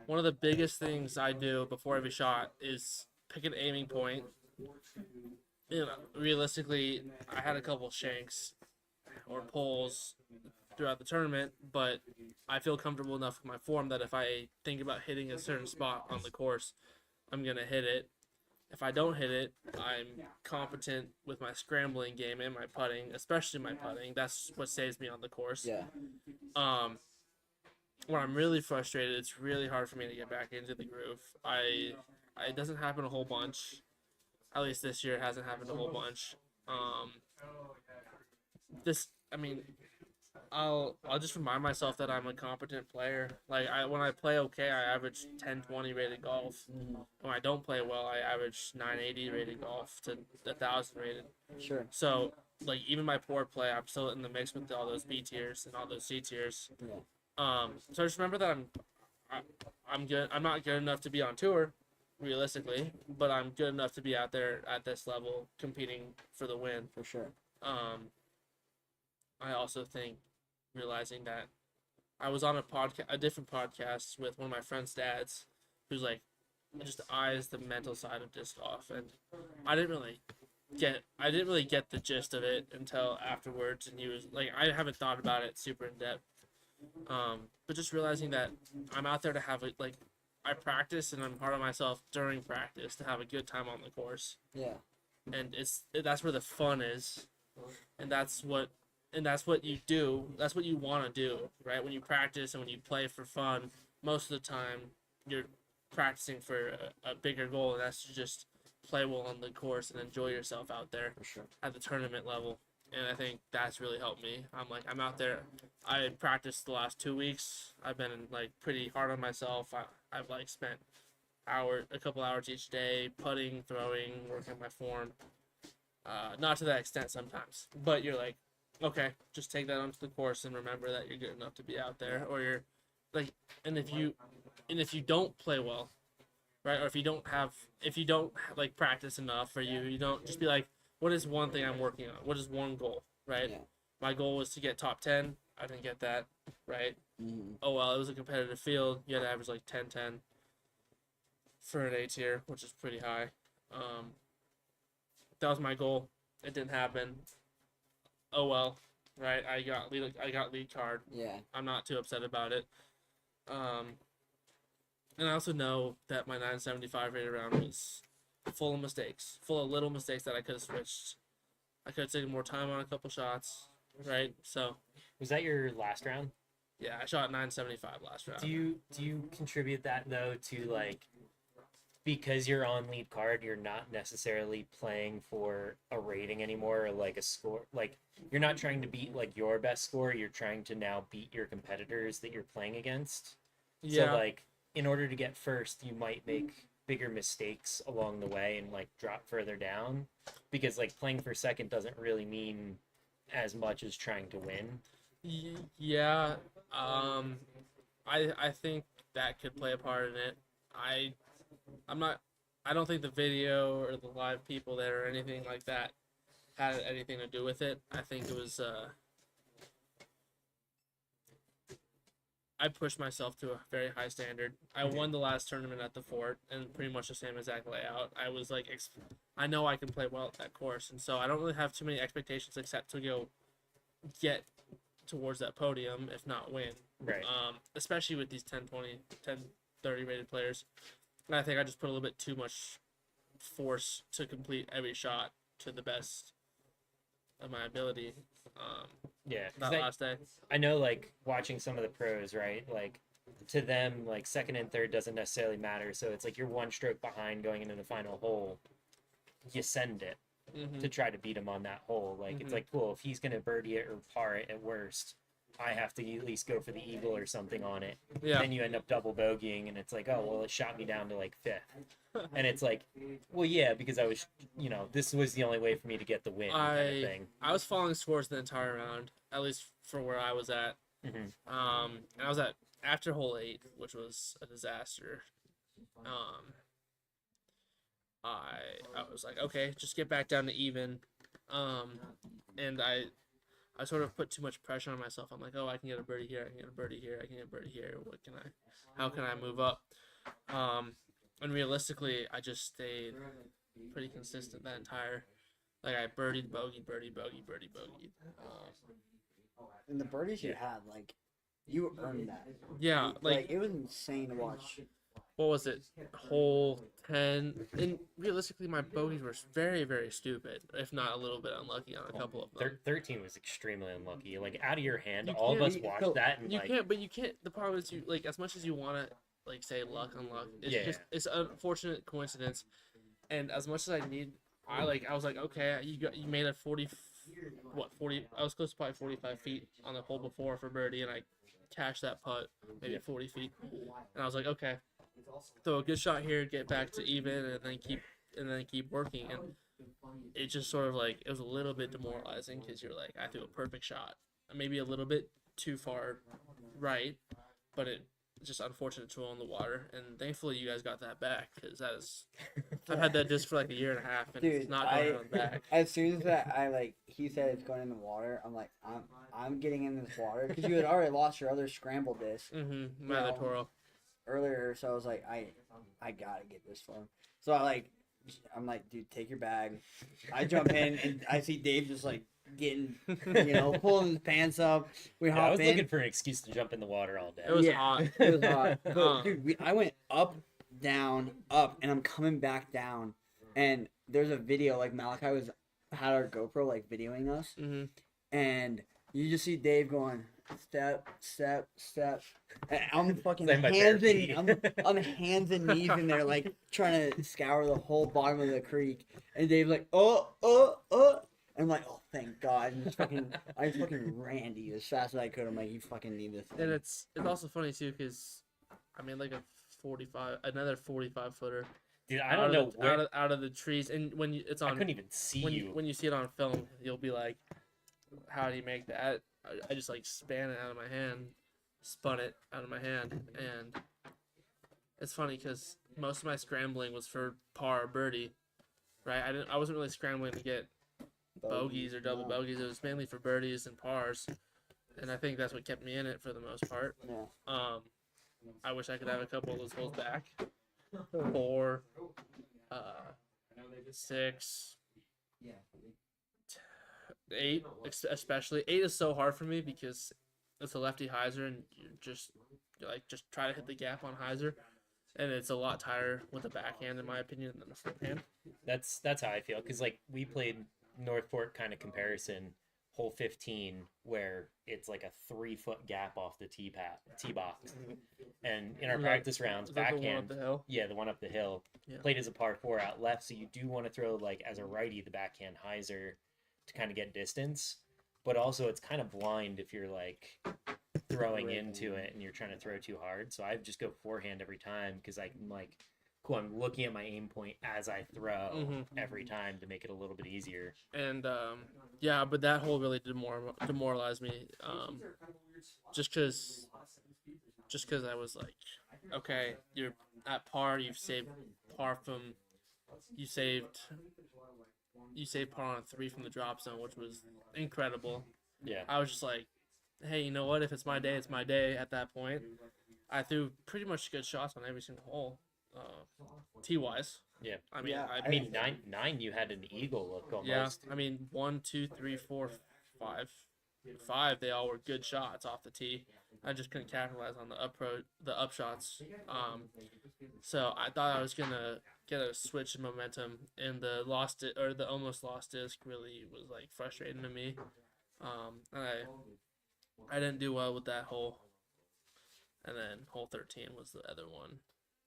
one of the biggest things I do before every shot is pick an aiming point. You know, realistically, I had a couple shanks or pulls throughout the tournament, but I feel comfortable enough with my form that if I think about hitting a certain spot on the course, I'm gonna hit it. If I don't hit it, I'm competent with my scrambling game and my putting, especially my putting. That's what saves me on the course. Yeah. When I'm really frustrated, it's really hard for me to get back into the groove. It doesn't happen a whole bunch. At least this year, it hasn't happened a whole bunch. Um, I mean, I'll just remind myself that I'm a competent player. Like when I play okay, I average 1020 rated golf. When I don't play well, I average 980 rated golf to 1000 rated. Sure. So like even my poor play, I'm still in the mix with all those B tiers and all those C tiers. Yeah. So just remember that I'm good. I'm not good enough to be on tour, realistically, but I'm good enough to be out there at this level competing for the win. For sure. I also think realizing that I was on a different podcast with one of my friend's dads, who's like just eyes the mental side of disc golf, and I didn't really get the gist of it until afterwards, and he was like, I haven't thought about it super in depth. But just realizing that I'm out there to have I practice and I'm hard on myself during practice to have a good time on the course. Yeah. And that's where the fun is, and that's what you do. That's what you want to do, right? When you practice and when you play for fun, most of the time you're practicing for a bigger goal, and that's to just play well on the course and enjoy yourself out there For sure. at the tournament level. And I think that's really helped me. I'm out there. I practiced the last 2 weeks. I've been pretty hard on myself. I've spent a couple hours each day putting, throwing, working on my form. Not to that extent sometimes, but you're like, okay, just take that onto the course and remember that you're good enough to be out there. Or you're and if you don't play well, right? Or if you don't practice enough, or you don't, just be like, what is one thing I'm working on? What is one goal, right? Yeah. My goal was to get top 10. I didn't get that, right? Mm-hmm. Oh well, it was a competitive field. You had to average 10-10 for an A tier, which is pretty high. That was my goal. It didn't happen. Oh well, right? I got lead card. Yeah. I'm not too upset about it. And I also know that my 975 rated round was full of mistakes, full of little mistakes that I could have switched. I could have taken more time on a couple shots, right? So Was that your last round? yeah, I shot 975 last round. Do you contribute that though to because you're on lead card, you're not necessarily playing for a rating anymore, or a score? You're not trying to beat your best score. You're trying to now beat your competitors that you're playing against. Yeah. So in order to get first, you might make bigger mistakes along the way and drop further down, because playing for second doesn't really mean as much as trying to win. Yeah. I think that could play a part in it. I don't think the video or the live people there or anything like that had anything to do with it. I think it was I pushed myself to a very high standard. I won the last tournament at the Fort, and pretty much the same exact layout. I was I know I can play well at that course, and so I don't really have too many expectations except to go get towards that podium, if not win. Right. Especially with these 1030 rated players. And I think I just put a little bit too much force to complete every shot to the best of my ability. Yeah. That last day. I know, watching some of the pros, right? To them, second and third doesn't necessarily matter. So it's you're one stroke behind going into the final hole. You send it to try to beat him on that hole. It's cool, if he's gonna birdie it or par it at worst, I have to at least go for the eagle or something on it. Yeah. Then you end up double bogeying, and it's oh well, it shot me down to fifth. And it's well, yeah, because I was, this was the only way for me to get the win, kind of thing. I was following scores the entire round, at least for where I was at. Mm-hmm. And I was at after hole 8, which was a disaster. I was like, okay, just get back down to even. And I sort of put too much pressure on myself. I'm like, oh, I can get a birdie here, I can get a birdie here, I can get a birdie here. How can I move up? And realistically, I just stayed pretty consistent that entire. I birdied, bogey, birdie, bogey, birdie, bogey. And the birdies you had, you earned that. Yeah, It was insane to watch. what was it, hole 10, and realistically my bogeys were very, very stupid, if not a little bit unlucky on a couple of them. 13 was extremely unlucky. Like out of your hand, You all of can't- us watched that and You like can't, but you can't. The problem is, you like, as much as you want to, like, say luck, unluck, it's Yeah. just, it's an unfortunate coincidence. And as much as I was like, okay, you made a 40, 40. I was close to probably 45 feet on the hole before for birdie, and I cashed that putt maybe 40 feet, and I was like, okay, throw a good shot here, get back to even, and then keep working. And it just sort of like, it was a little bit demoralizing because you're like, I threw a perfect shot, maybe a little bit too far right, but it just unfortunate to roll in the water. And thankfully you guys got that back, because that is, I've had that disc for like a year and a half, and Dude, it's not going on back. As soon as that, he said it's going in the water. I'm like, I'm getting in this water because you had already lost your other scramble disc Mm-hmm. My other know, Toro. earlier. So I was like, I gotta get this for him. So I'm like, dude, take your bag. I jump in and I see Dave just like getting, pulling his pants up. We yeah, hop I was in. looking for an excuse to jump in the water all day. It was hot. It was hot. But dude, I went up, down, up, and I'm coming back down. And there's a video, like Malachi had our GoPro like videoing us, Mm-hmm. and you just see Dave going step, step, step. And I'm fucking Same by hands bare and feet. I'm hands and knees in there, like trying to scour the whole bottom of the creek. And Dave's like, oh. And I'm like, oh, thank God. And I fucking ran to you as fast as I could. I'm like, you fucking need this thing. And it's also funny too, because I made like another 45 footer. Dude, I don't know where out of the trees, and when it's I on, couldn't even see you. when you see it on film, you'll be like, how do you make that? I just like spun it out of my hand, and it's funny because most of my scrambling was for par or birdie, right? I wasn't really scrambling to get bogeys or double bogeys. It was mainly for birdies and pars, and I think that's what kept me in it for the most part. Yeah. I wish I could have a couple of those holes back. 4, 6, 8, especially 8 is so hard for me because it's a lefty hyzer, and you just try to hit the gap on hyzer, and it's a lot tighter with the backhand, in my opinion, than the forehand. That's how I feel, because like we played North Fork kind of comparison, hole 15, where it's like a 3-foot gap off the tee box, and in our practice rounds, Is that the one backhand, up the hill? yeah, the one up the hill, Yeah. played as a par 4 out left, so you do want to throw, like, as a righty, the backhand hyzer to kind of get distance, but also it's kind of blind if you're like throwing into it and you're trying to throw too hard. So I just go forehand every time, because I'm like, cool, I'm looking at my aim point as I throw every time to make it a little bit easier. And yeah, but that hole really demoralized me. Just because I was like, okay, you're at par. You saved par on 3 from the drop zone, which was incredible. Yeah. I was just like, hey, you know what? If it's my day, it's my day. At that point, I threw pretty much good shots on every single hole, tee wise. Yeah. I mean, Yeah, I mean, nine, you had an eagle look almost. yeah. I mean, 1, 2, 3, 4, 5. 5, they all were good shots off the tee. I just couldn't capitalize on the up shots. So I thought I was gonna get a switch in momentum, and the almost lost disc really was like frustrating to me. And I didn't do well with that hole. And then hole 13 was the other one.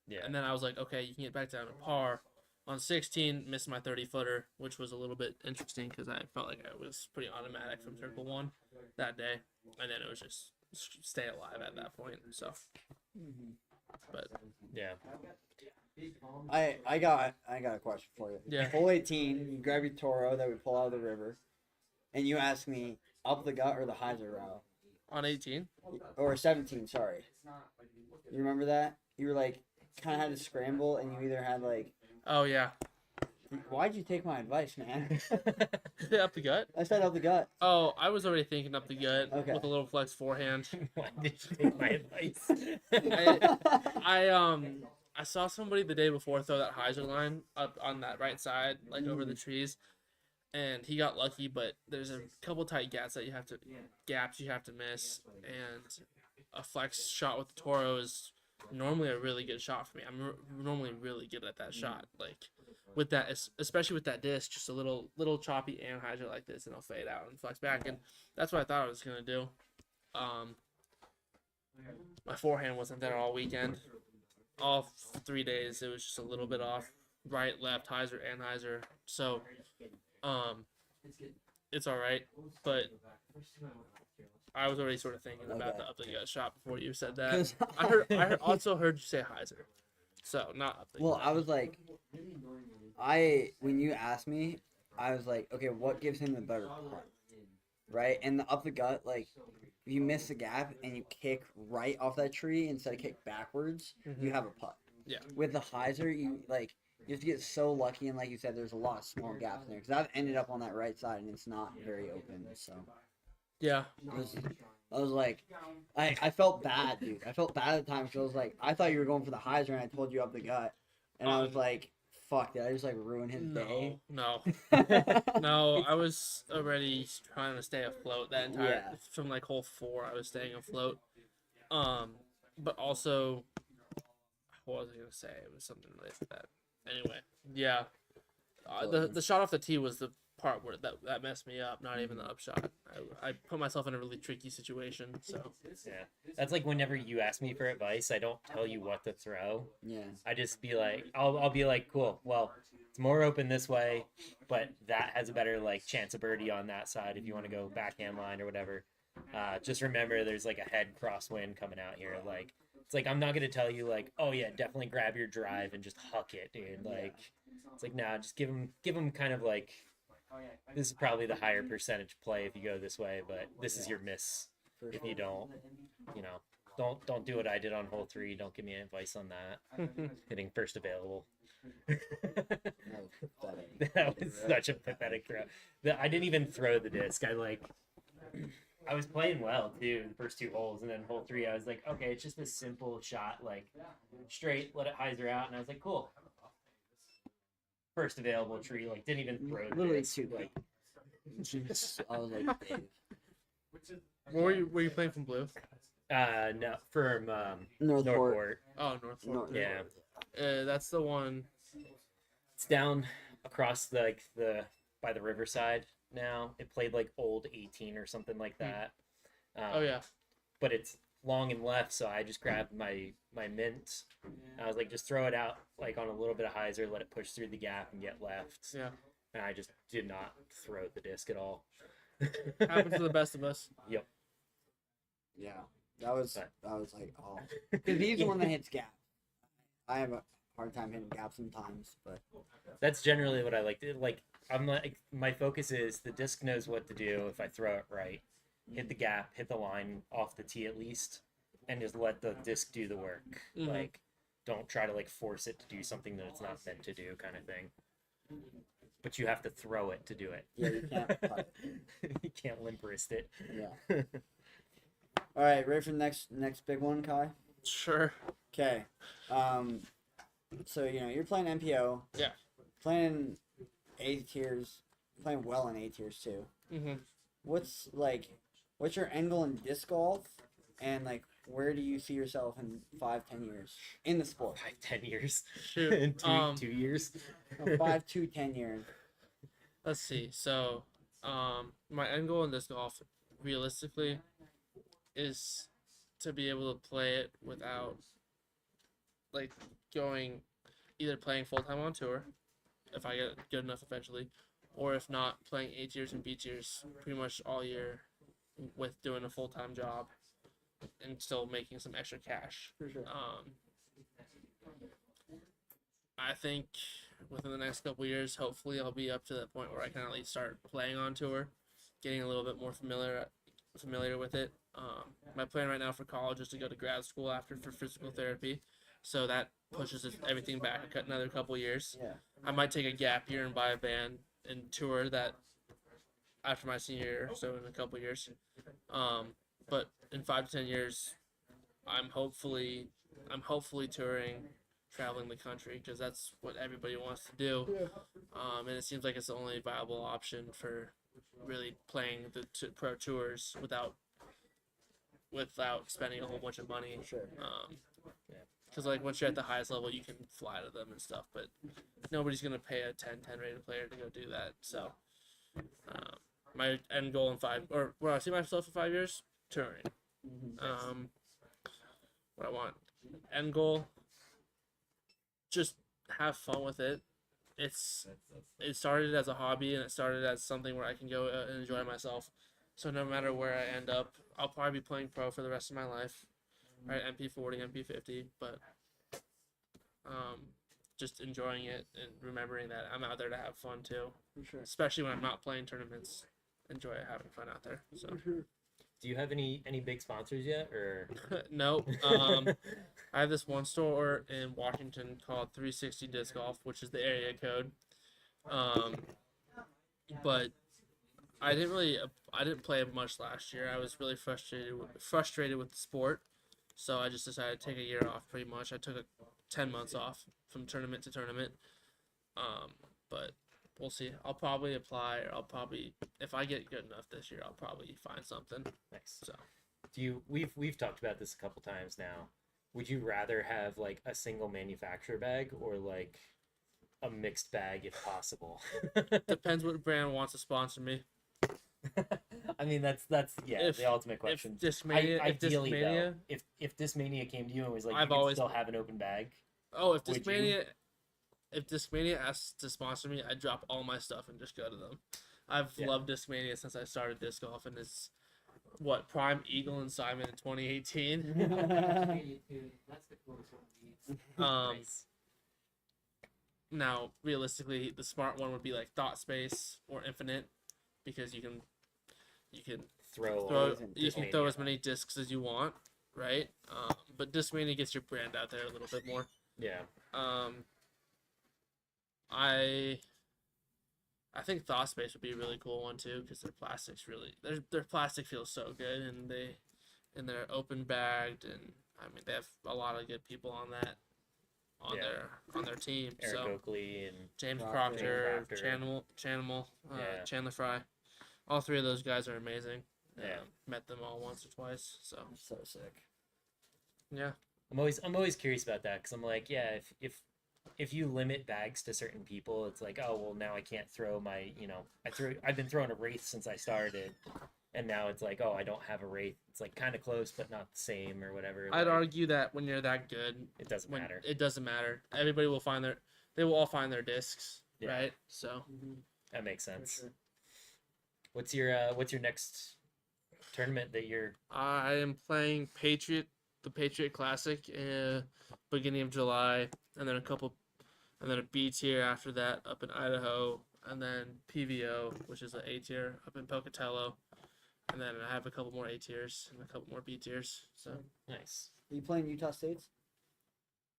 Yeah. And then I was like, okay, you can get back down to par. On 16, missed my 30-footer, which was a little bit interesting because I felt like I was pretty automatic from circle 1 that day. And then it was just stay alive at that point. So, but Yeah. I got a question for you. Yeah. Hole 18, you grab your Toro that we pull out of the river, and you ask me up the gut or the hyzer route. on 18, Or 17, sorry. You remember that? You were like, kind of had to scramble, and you either had like, oh yeah, why'd you take my advice, man? up the gut. I said up the gut. Oh, I was already thinking up the gut Okay. with a little flex forehand. Why did you take my advice? I saw somebody the day before throw that hyzer line up on that right side, like over the trees, and he got lucky. But there's a couple tight gaps you have to miss, and a flex shot with the Toro is normally a really good shot for me. I'm normally really good at that shot. Like with that, especially with that disc, just a little choppy anhyzer like this, and it'll fade out and flex back. And that's what I thought I was gonna do. My forehand wasn't there all weekend. All 3 days, it was just a little bit off. Right, left, hyzer, anhyzer. So, it's all right. But I was already sort of thinking about Okay. the up the gut shot before you said that. 'Cause I also heard you say hyzer. So, not up the well, gut. I was like, when you asked me, I was like, okay, what gives him the better putt, right? And the up the gut, like, if you miss the gap and you kick right off that tree instead of kick backwards, you have a putt. Yeah. With the hyzer, you have to get so lucky, and like you said, there's a lot of small gaps in there. Because I've ended up on that right side, and it's not very open. So Yeah. I was like, I felt bad, dude. I felt bad at the time because I was like, I thought you were going for the hyzer, and I told you up the gut, and I was like, fuck, did I just like ruin his day? No. No, I was already trying to stay afloat that entire from like hole 4. I was staying afloat. But also, what was I gonna say? It was something related to that. Anyway, yeah. The shot off the tee was the part where that messed me up. Not even the upshot. I put myself in a really tricky situation. So Yeah, that's like whenever you ask me for advice, I don't tell you what to throw. Yeah. I just be like, I'll be like, cool. Well, it's more open this way, but that has a better like chance of birdie on that side if you want to go backhand line or whatever. Just remember, there's like a head crosswind coming out here. Like it's like I'm not gonna tell you like, oh yeah, definitely grab your drive and just huck it, dude. Like it's like nah, just give them kind of like. This is probably the higher percentage play if you go this way, but this is your miss if you don't. You know, don't do what I did on hole 3. Don't give me advice on that. Hitting first available. That was such a pathetic throw. I didn't even throw the disc. I was playing well too the first 2 holes, and then hole 3 I was like, okay, it's just a simple shot, like straight, let it hyzer out, and I was like, cool. First available tree, like didn't even throw the Literally disc. 2. Like I was like, Dave. were you playing from blue? No, from Northport. Oh, North. Yeah, That's the one. it's down across the by the riverside now. It played like old 18 or something like that. Oh yeah. But it's long and left, so I just grabbed my mint. I was like, just throw it out like on a little bit of hyzer, let it push through the gap and get left. Yeah. And I just did not throw the disc at all. Happens to the best of us. Yep. Yeah, that was like, oh, because he's the one that hits gap. I have a hard time hitting gap sometimes, but That's generally what I like. Like I'm like my focus is the disc knows what to do if I throw it right. Hit the gap, hit the line off the tee at least, and just let the disc do the work. Mhm. Like, don't try to like force it to do something that it's not meant to do, kind of thing. But you have to throw it to do it. yeah, you can't putt. You can't limp wrist it. Yeah. All right, ready for the next big one, Kai? Sure. Okay. So you're playing MPO. Yeah. Playing A tiers, playing well in A tiers too. Mhm. What's your end goal in disc golf, and like where do you see yourself in 5-10 years in the sport? 5-10 years. Shoot. In 2 years. 5 to 10 years. Let's see. So, my end goal in disc golf, realistically, is to be able to play it without, like, either playing full time on tour, if I get good enough eventually, or if not, playing A tiers and B tiers pretty much all year, with doing a full time job, and still making some extra cash. For sure. I think within the next couple years, hopefully, I'll be up to that point where I can at least start playing on tour, getting a little bit more familiar with it. My plan right now for college is to go to grad school for physical therapy, so that pushes everything back another couple years. Yeah. I might take a gap year and buy a band and tour that after my senior year, so in a couple years. But in 5 to 10 years, I'm hopefully touring, traveling the country, because that's what everybody wants to do. Yeah. And it seems like it's the only viable option for really playing the pro tours without spending a whole bunch of money. For sure. Because like once you're at the highest level, you can fly to them and stuff, but nobody's gonna pay a 10-10 rated player to go do that. So my end goal in 5, or where I see myself in 5 years, touring. What I want, end goal, just have fun with it. It started as a hobby and it started as something where I can go and enjoy myself. So no matter where I end up, I'll probably be playing pro for the rest of my life, right? MP40, MP50, but just enjoying it and remembering that I'm out there to have fun too. For sure. Especially when I'm not playing tournaments, enjoy having fun out there. So. Do you have any big sponsors yet, or No. I have this one store in Washington called 360 Disc Golf, which is the area code. But I didn't play much last year. I was really frustrated with the sport, so I just decided to take a year off. Pretty much, I took 10 months off from tournament to tournament. But we'll see. I'll probably apply, or if I get good enough this year, I'll probably find something. nice? So. We've talked about this a couple times now. Would you rather have like a single manufacturer bag or like a mixed bag if possible? Depends what brand wants to sponsor me. I mean that's the ultimate question. If Discmania, if Discmania came to you and was like, I've you could always still have an open bag. Oh, if Would Discmania asks to sponsor me, I drop all my stuff and just go to them. I've loved Discmania since I started disc golf, and it's Prime Eagle and Simon in 2018. Nice. Now, realistically, the smart one would be like Thought Space or Infinite, because you can throw as many discs as you want, right? But Discmania gets your brand out there a little bit more. Yeah. I think Thought Space would be a really cool one too, because their plastic feels so good, and they're open bagged, and I mean they have a lot of good people on their team. Eric so Oakley and James Proctor. Proctor, Chandler Fry, all three of those guys are amazing. Yeah. Met them all once or twice. So sick. Yeah. I'm always curious about that, because I'm like, yeah, if you limit bags to certain people, it's like, oh well, now I can't throw my, I've been throwing a Wraith since I started, and now it's like, oh, I don't have a Wraith. It's like kind of close but not the same or whatever. I'd argue that when you're that good, it doesn't matter. It doesn't matter. Everybody will they will all find their discs, right? So that makes sense. Sure. What's your next tournament that you're? I am playing the Patriot Classic, beginning of July, and then a B tier after that up in Idaho, and then PVO, which is an A tier up in Pocatello, and then I have a couple more A tiers and a couple more B tiers. So Nice. Are you playing Utah States?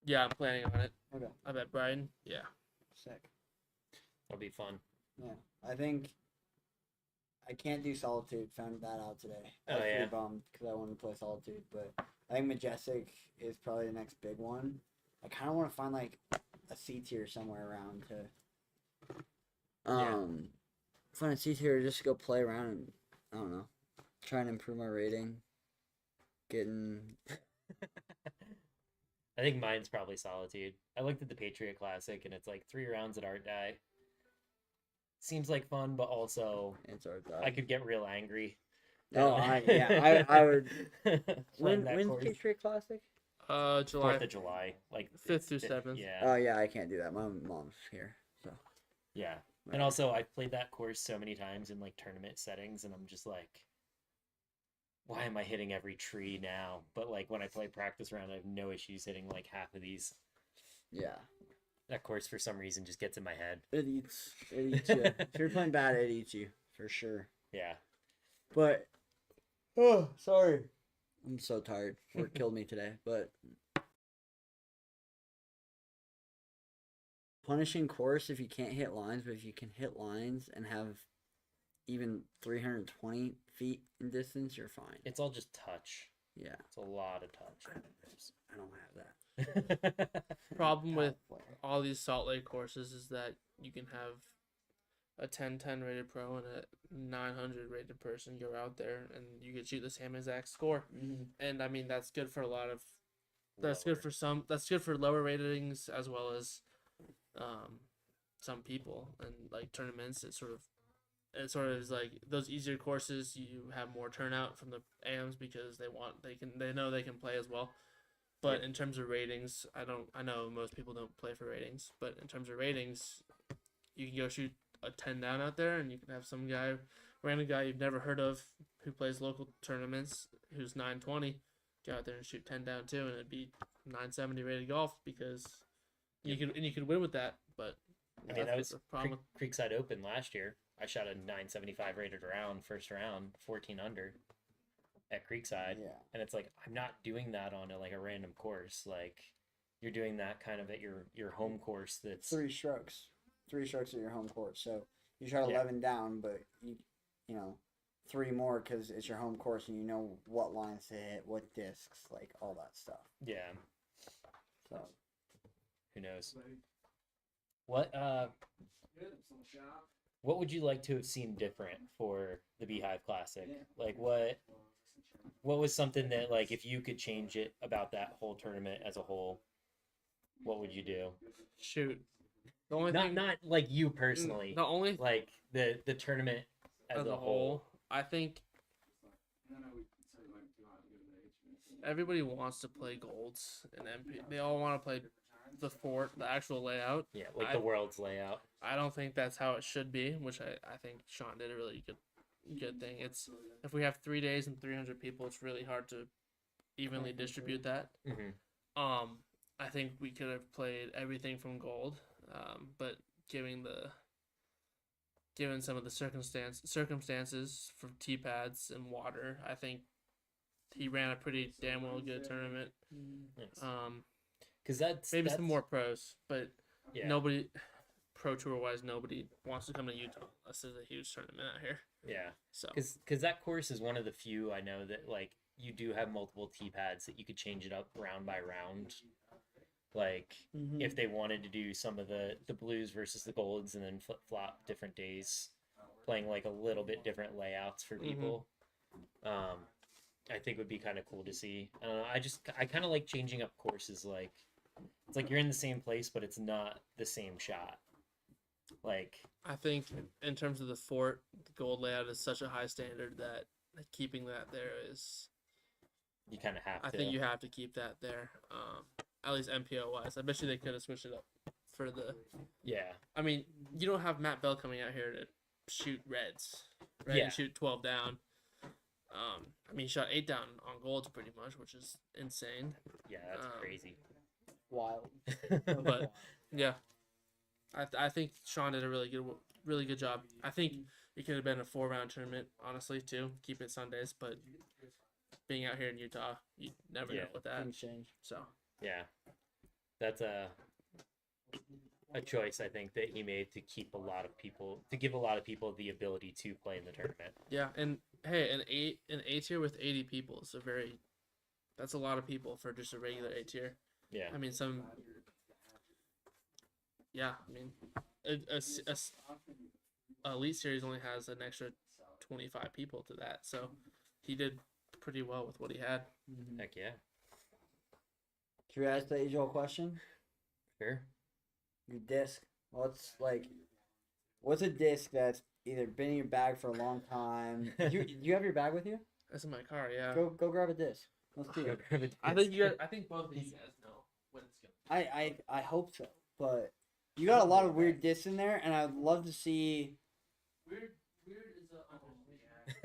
yeah, I'm planning on it. Okay. I bet Brian. Yeah. Sick. That'll be fun. Yeah. I think I can't do Solitude. Found that out today. I Oh, was yeah. pretty bummed because I wanted to play Solitude, but I think Majestic is probably the next big one. I kind of want to find like a C tier somewhere around to find a C tier just to go play around and I don't know, try and improve my rating. Getting I think mine's probably Solitude. I looked at the Patriot Classic, and it's like 3 rounds at Art Die. Seems like fun, but also it's our I could get real angry. Oh, I would. Playing that When's course. Patriot Classic? July 4th of July, like 5th through 7th. Yeah. Oh yeah, I can't do that. My mom's here, so. Yeah. And also, I've played that course so many times in like tournament settings, and I'm just like, why am I hitting every tree now? But like when I play practice round, I have no issues hitting like half of these. Yeah. That course for some reason just gets in my head. It eats you. If you're playing bad, it eats you for sure. Yeah. But oh, sorry. I'm so tired. Work killed me today, but punishing course if you can't hit lines, but if you can hit lines and have even 320 feet in distance, you're fine. It's all just touch. Yeah. It's a lot of touch. I don't have that. Problem with all these Salt Lake courses is that you can have a 10-10 rated pro and a 900 rated person go out there, and you could shoot the same exact score. Mm-hmm. And I mean that's good for a lot of That's good for some. That's good for lower ratings as well as some people and like tournaments. It sort of is like those easier courses. You have more turnout from the AMs because they know they can play as well. But in terms of ratings, I know most people don't play for ratings, but in terms of ratings, you can go shoot a 10 down out there, and you can have some random guy you've never heard of who plays local tournaments, who's 920, go out there and shoot 10 down too, and it'd be 970 rated golf because you could win with that. But I mean, that was the problem. Creekside Open last year. I shot a 975 rated round, first round, 14 under at Creekside. Yeah. And it's like, I'm not doing that on a random course. Like, you're doing that kind of at your home course that's... Three strokes at your home course. So you shot 11 down, but you know, 3 more because it's your home course and you know what lines to hit, what discs, like all that stuff. Yeah. So who knows? What would you like to have seen different for the Beehive Classic? Like what was something that, like, if you could change it about that whole tournament as a whole, what would you do? Shoot. The only thing, not like you personally. The only like the tournament as a whole. I think everybody wants to play golds and MP. They all want to play the fort, the actual layout. Yeah, like the world's layout. I don't think that's how it should be, which I think Sean did a really good thing. It's if we have 3 days and 300 people, it's really hard to evenly distribute that. Mm-hmm. I think we could have played everything from gold, but given some of the circumstances for tee pads and water, I think he ran a pretty damn well good tournament. Nice. Because that's some more pros, but nobody pro tour wise, nobody wants to come to Utah unless there's a huge tournament out here. Yeah. So because that course is one of the few I know that, like, you do have multiple tee pads that you could change it up round by round. Like, if they wanted to do some of the blues versus the golds and then flip-flop different days, playing, like, a little bit different layouts for people, I think would be kind of cool to see. I kind of like changing up courses. Like, it's like you're in the same place, but it's not the same shot. Like, I think in terms of the fort, the gold layout is such a high standard that keeping that there is... You kind of have to. I think you have to keep that there. At least MPO wise. I bet you they could have switched it up for the... Yeah. I mean, you don't have Matt Bell coming out here to shoot reds, right? Yeah. And shoot 12 down. I mean, he shot 8 down on golds pretty much, which is insane. Yeah, that's crazy. wild. But yeah, I think Sean did a really good job. I think it could have been a 4-round tournament, honestly, too. Keep it Sundays, but being out here in Utah, you never know with that. Things change. So Yeah, that's a choice I think that he made to give a lot of people the ability to play in the tournament. yeah, and hey, an A tier with 80 people is that's a lot of people for just a regular A tier. Yeah, I mean a Elite Series only has an extra 25 people to that, so he did pretty well with what he had. Heck yeah. Should we ask the age-old question? Sure. Your disc. What's a disc that's either been in your bag for a long time? Do you have your bag with you? That's in my car, yeah. Go grab a disc. Let's do it. I think both of you guys know when it's going. I hope so, but you got a lot of weird discs in there, and I'd love to see. Weird is an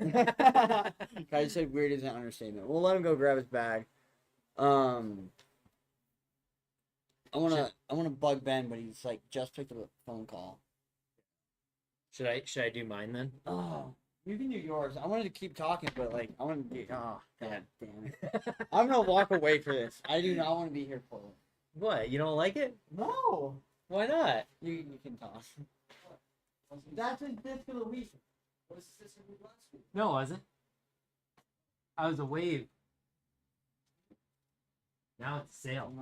understatement. I said weird is an understatement. We'll let him go grab his bag. I wanna bug Ben, but he's like just picked up a phone call. Should I do mine then? Oh, you can do yours. I wanted to keep talking, but like I want to do. Oh, God Yeah. damn it! I'm gonna walk away for this. I do not want to be here for it. What? You don't like it? No, Why not? you can talk. That's his disc of the week. What is this of the last week? No, it wasn't. I was a wave. Now it's a sail.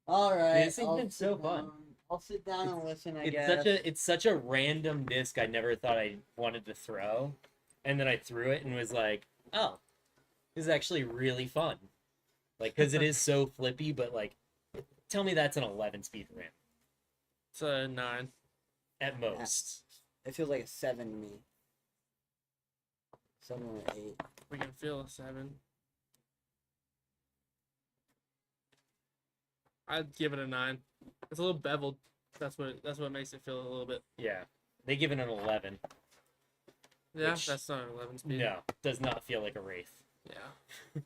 All right. This has been so fun. I'll sit down and listen. I guess. It's such a random disc I never thought I wanted to throw, and then I threw it and was like, oh, is actually really fun. Like, because it is so flippy, but like, tell me that's an 11-speed rim It's a 9. at most. It feels like a 7 to me. 7 or 8. We can feel a 7. I'd give it a 9. It's a little beveled. That's what makes it feel a little bit. Yeah, they give it an 11. Yeah, Which- that's not an 11 speed. No, does not feel like a Wraith, Yeah.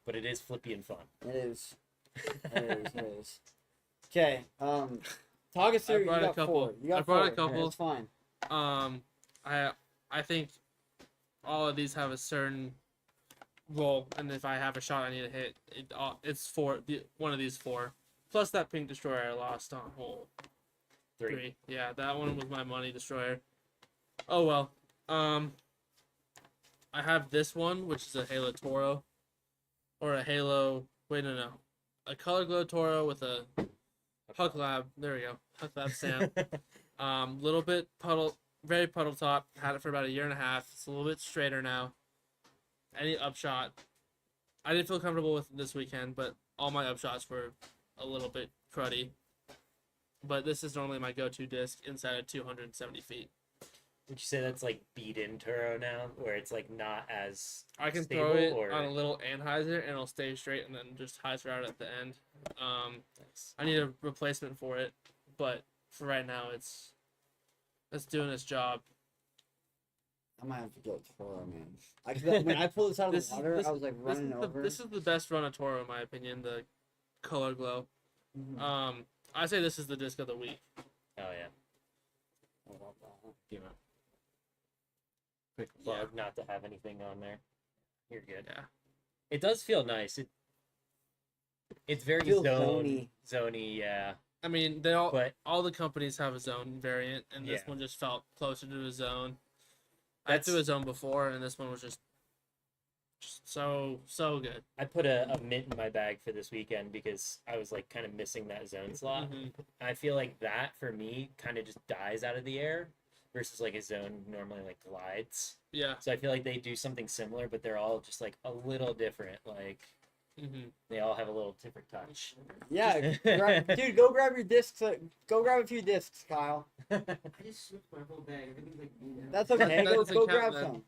but it is flippy and fun. It is. It is. Okay. Talk us through. You brought a got couple. 4. You got I brought a 4. couple. That's fine. I think all of these have a certain role, and if I have a shot I need to hit, it's one of these 4. Plus that pink destroyer I lost on hole 3. Yeah, that one was my money destroyer. Oh well. I have this one, which is a Halo Toro, or a Halo. Wait, no, a Color Glow Toro with a Huck Lab. There we go, Huck Lab Sam. Little bit puddle, very puddle top. Had it for about a year and a half. It's a little bit straighter now. Any upshot, I didn't feel comfortable with this weekend, but all my upshots were a little bit cruddy. But this is normally my go-to disc inside of 270 feet. Would you say that's like beat-in Turo now, where it's like not as I can stable, throw it or... on a little Anheuser and it'll stay straight and then just hyzer out at the end. Nice. I need a replacement for it, but for right now it's doing its job. I might have to go Toro, man. When I pulled this out of the water, I was like running over. This is the best run of Toro in my opinion, the Color Glow. Mhm. I say this is the disc of the week. Oh yeah. I love that. Do you know? Quick plug, not to have anything on there. You're good. Yeah. It does feel nice. It's very Feels zony, yeah. I mean, all the companies have a zone variant, and this one just felt closer to a zone. I threw a zone before, and this one was just so good. I put a mint in my bag for this weekend because I was like kind of missing that zone slot. Mm-hmm. I feel like that for me kind of just dies out of the air versus like a zone normally like glides. Yeah. So I feel like they do something similar, but they're all just like a little different. Like they all have a little different touch. Yeah, dude, go grab your discs. Go grab a few discs, Kyle. I just switched my whole bag. Everything's like That's okay. That Go doesn't grab count, then. some.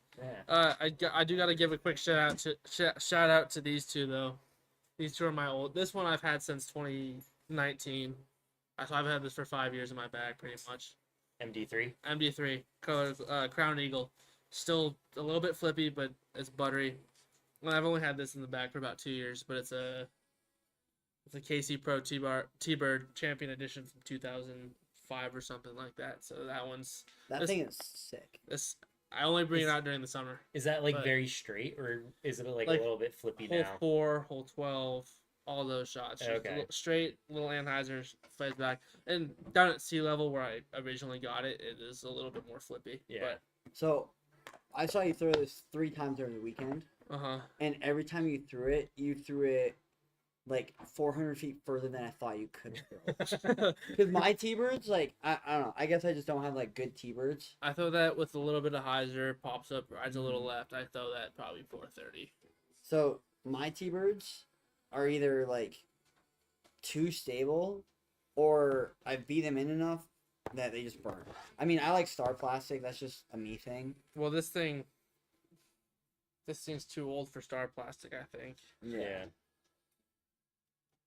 Yeah. I do gotta give a quick shout out to these two though. These two are my old. This one I've had since 2019. So I've had this for 5 years in my bag, pretty much. MD3. MD3 color Crown Eagle, still a little bit flippy, but it's buttery. Well, I've only had this in the bag for about 2 years, but it's a KC Pro T-Bird Champion Edition from 2005 or something like that. So That thing is sick. I only bring it out during the summer. Is that like But- very straight, or is it like a little bit flippy Hole now? 4, hole 12, all those shots. Just Okay. Straight little Anheuser fades back, and down at sea level where I originally got it, it is a little bit more flippy. Yeah. So, I saw you throw this 3 times during the weekend, But and every time you threw it like 400 feet further than I thought you could throw. Because my T-birds, like, I don't know. I guess I just don't have like good T-birds. I throw that with a little bit of hyzer, pops up, rides a little left. I throw that probably 430. So my T-birds are either like too stable, or I beat them in enough that they just burn. I mean, I like Star Plastic. That's just a me thing. Well, this thing's too old for Star Plastic, I think. Yeah.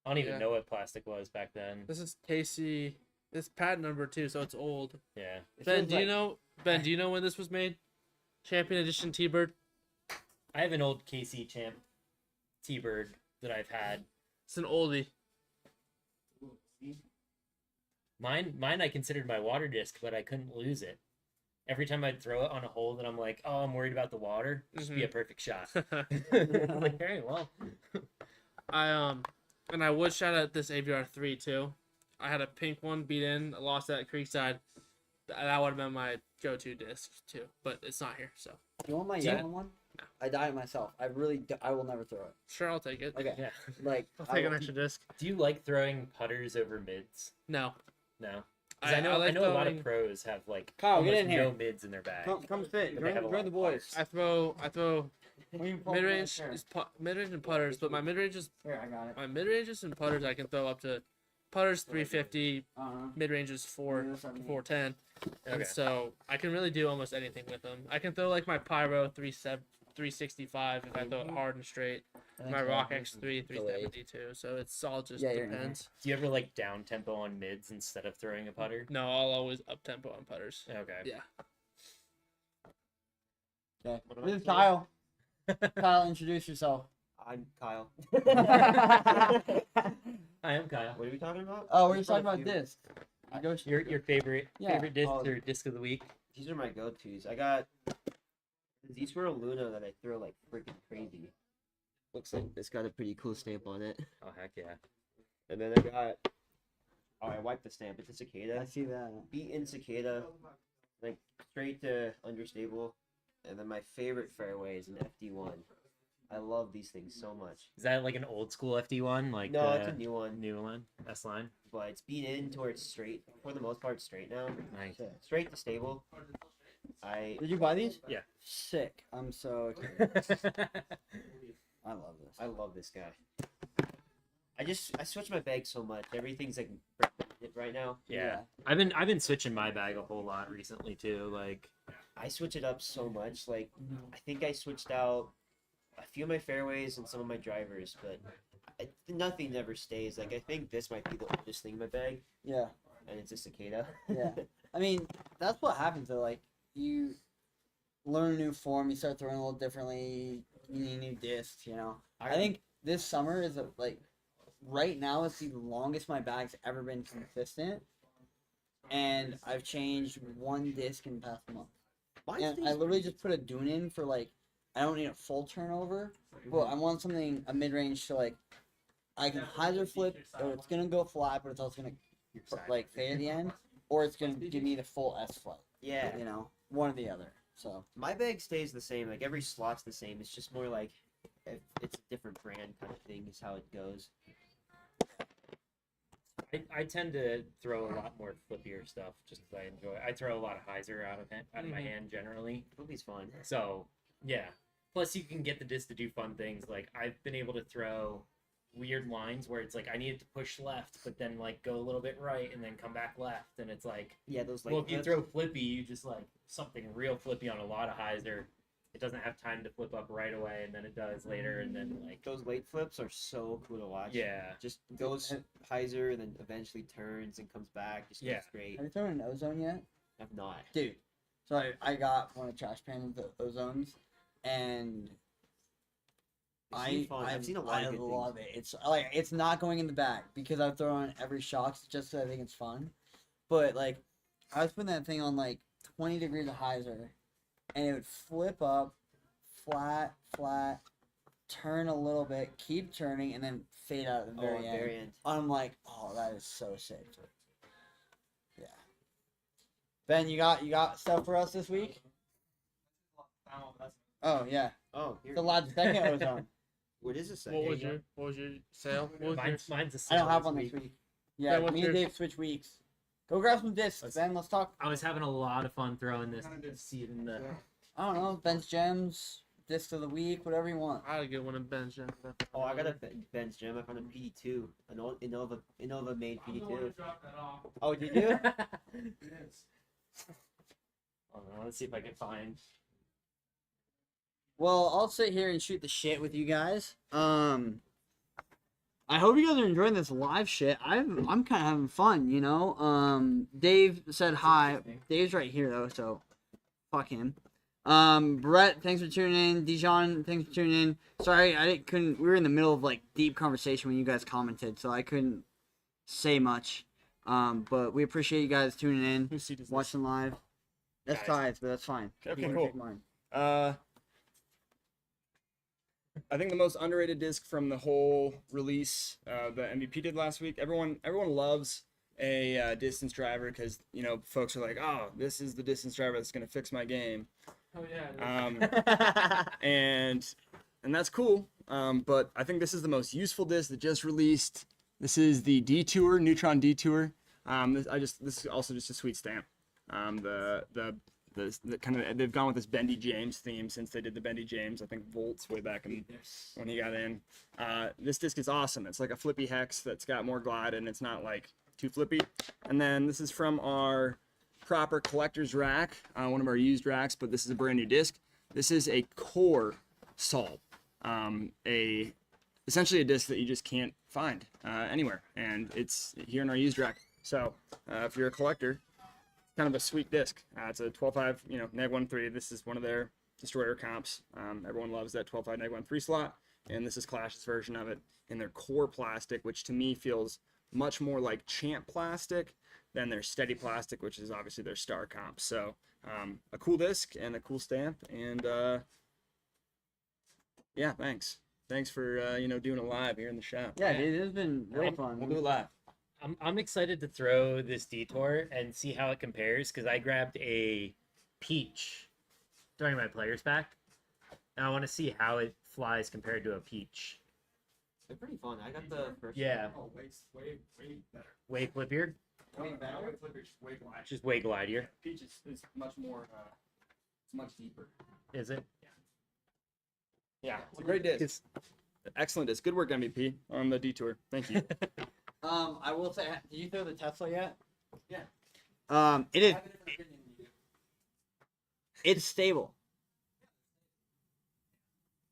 I don't even Yeah. know what plastic was back then. This is KC. This patent number too, so it's old. Yeah. It Ben, feels do you like- know? Ben, do you know when this was made? Champion Edition T-Bird. I have an old KC Champ T-Bird that I've had. It's an oldie. Mine I considered my water disc, but I couldn't lose it. Every time I'd throw it on a hole that I'm like, oh, I'm worried about the water, just be a perfect shot. I'm like, all right, well. And I would shout out this AVR3 too. I had a pink one beat in. I lost that at Creekside. That would have been my go-to disc too, but it's not here. So You want my Yeah. yellow one? No. I dyed it myself. I will never throw it. sure, I'll take it. Okay. Yeah. Like, I'll take an extra disc. Do you like throwing putters over mids? No, No. 'Cause I know a lot of pros have like Kyle, get almost in here. no mids in their bag. come sit. But they have a lot Join the of boys. I throw Mid-range is mid-range and putters, but my mid-range is Here, I got it. my mid-ranges and putters I can throw up to putters 350, Uh-huh. mid-range is 410. And Okay. so I can really do almost anything with them. I can throw like my Pyro 365 if I throw it hard and straight. My Rock X3 372. So it's all just Yeah, you're in depends. Do you ever like down tempo on mids instead of throwing a putter? No, I'll always up tempo on putters. Okay. Yeah. Okay. What am This I is saying? Kyle. Kyle, introduce yourself. I'm Kyle. I am Kyle. What are we talking about? Oh, we're Just talking brought about a few. disc. You go Your favorite Yeah. favorite disc Oh. or disc of the week? These are my go-tos. I got these were a Luna that I throw like freaking crazy. Looks like it's got a pretty cool stamp on it. Oh heck yeah. And then I got I wiped the stamp. It's a cicada. I see that. Beaten cicada, like straight to understable. And then my favorite fairway is an FD1. I love these things so much. Is that like an old school FD one? Like No, the it's a new one, new one? S line? but it's beat in to where it's straight. For the most part, it's straight now. Nice. Straight to stable. I Did you buy these? Yeah. Sick. I'm so excited. I love this. I love this guy. I switch my bag so much. Everything's like right now. Yeah. I've been switching my bag a whole lot recently too. Like I switch it up so much. Like I think I switched out a few of my fairways and some of my drivers, but nothing ever stays. Like I think this might be the oldest thing in my bag, Yeah. and it's a cicada. Yeah. I mean, that's what happens though. Like, you learn a new form, you start throwing a little differently, you need new discs, you know. I think this summer is like, right now it's the longest my bag's ever been consistent, and I've changed one disc in the past month. Mine And stays I literally pretty just put a dune in for like, I don't need a full turnover, but I want something, a mid-range to like, I can hyzer flip, or it's gonna go flat, but it's also gonna like fade at the end, or it's gonna give me the full S flight. Yeah, You know, one or the other. So my bag stays the same. Like every slot's the same. It's just more like it's a different brand kind of thing. Is how it goes. I tend to throw a lot more flippier stuff just because I enjoy it. I throw a lot of hyzer out of my hand generally. Flippy's fun. So yeah. Plus you can get the disc to do fun things. Like I've been able to throw weird lines where it's like I needed to push left, but then like go a little bit right and then come back left, and it's like, Yeah, those like. well, if you flips. throw flippy, you just like something real flippy on a lot of hyzer. It doesn't have time to flip up right away, and then it does later, and then like Those late flips are so cool to watch. yeah, Just goes hyzer and then eventually turns and comes back. Just Yeah. looks great. have you thrown an ozone yet, I've not. dude? So I got one of trash pans the ozones, and I've seen a lot of good love things. it. It's like it's not going in the bag because I've thrown every shot just so I think it's fun. But like I was putting that thing on like 20 degrees of hyzer, and it would flip up, flat, turn a little bit, keep turning, and then fade out at the very end. Very end. I'm like, oh, that is so sick. Yeah. Ben, you got stuff for us this week? Oh yeah, Oh, here. the last second ozone. What is this? What was your sale? What was mine's a I don't sale have this one week. this week. Yeah, Ben, what's me and yours? Dave switch weeks. Go grab some discs, Let's- Ben. Let's talk. I was having a lot of fun throwing this. See it in the. I don't know, Ben's gems, disc of the week, whatever you want. I had a good one in bench. Oh, I got a Ben's gem. I found a PD2, an old Innova made PD2. Oh, did you? Hold on, let's see if I can find. Well, I'll sit here and shoot the shit with you guys. I hope you guys are enjoying this live shit. I'm kind of having fun, you know. Dave said hi. Dave's right here though, so fuck him. Brett, thanks for tuning in. Dijon, thanks for tuning in. Sorry, couldn't. We were in the middle of like deep conversation when you guys commented, so I couldn't say much. But we appreciate you guys tuning in, Whose seat is this? watching live. That's Guys. Ty's, but that's fine. Okay, You wanna cool. take mine? I think the most underrated disc from the whole release, the MVP did last week. Everyone loves a distance driver because folks are like, oh, this is the distance driver that's gonna fix my game, Oh yeah. and that's cool. But I think this is the most useful disc that just released. This is the Detour Neutron Detour. This is also just a sweet stamp. The the kind of they've gone with this Bendy James theme since they did the Bendy James, I think Volts way back when he got in. This disc is awesome. It's like a flippy hex that's got more glide and it's not like too flippy. And then this is from our proper collector's rack, one of our used racks, but this is a brand new disc. This is a core salt, essentially a disc that you just can't find anywhere, and it's here in our used rack. So if you're a collector, kind of a sweet disc. It's a 12.5, neg 1.3. This is one of their destroyer comps. Everyone loves that 12.5 neg 1.3 slot, and this is Clash's version of it in their core plastic, which to me feels much more like Champ plastic than their steady plastic, which is obviously their star comp. So a cool disc and a cool stamp, and yeah, thanks for doing it live here in the shop. Yeah, dude, it's been way fun. We'll do it live. I'm excited to throw this detour and see how it compares, because I grabbed a peach during my player's pack, and I want to see how it flies compared to a peach. They're pretty fun. I got the first. Yeah. Oh, way better. Way flippier? Way better. Way flippier, just way glide. Just way glidier. Peach is much more. It's much deeper. Is it? Yeah, it's a great disc. Excellent disc. Good work, MVP, on the detour. Thank you. I will say, did you throw the Tesla yet? Yeah. It is. It's stable.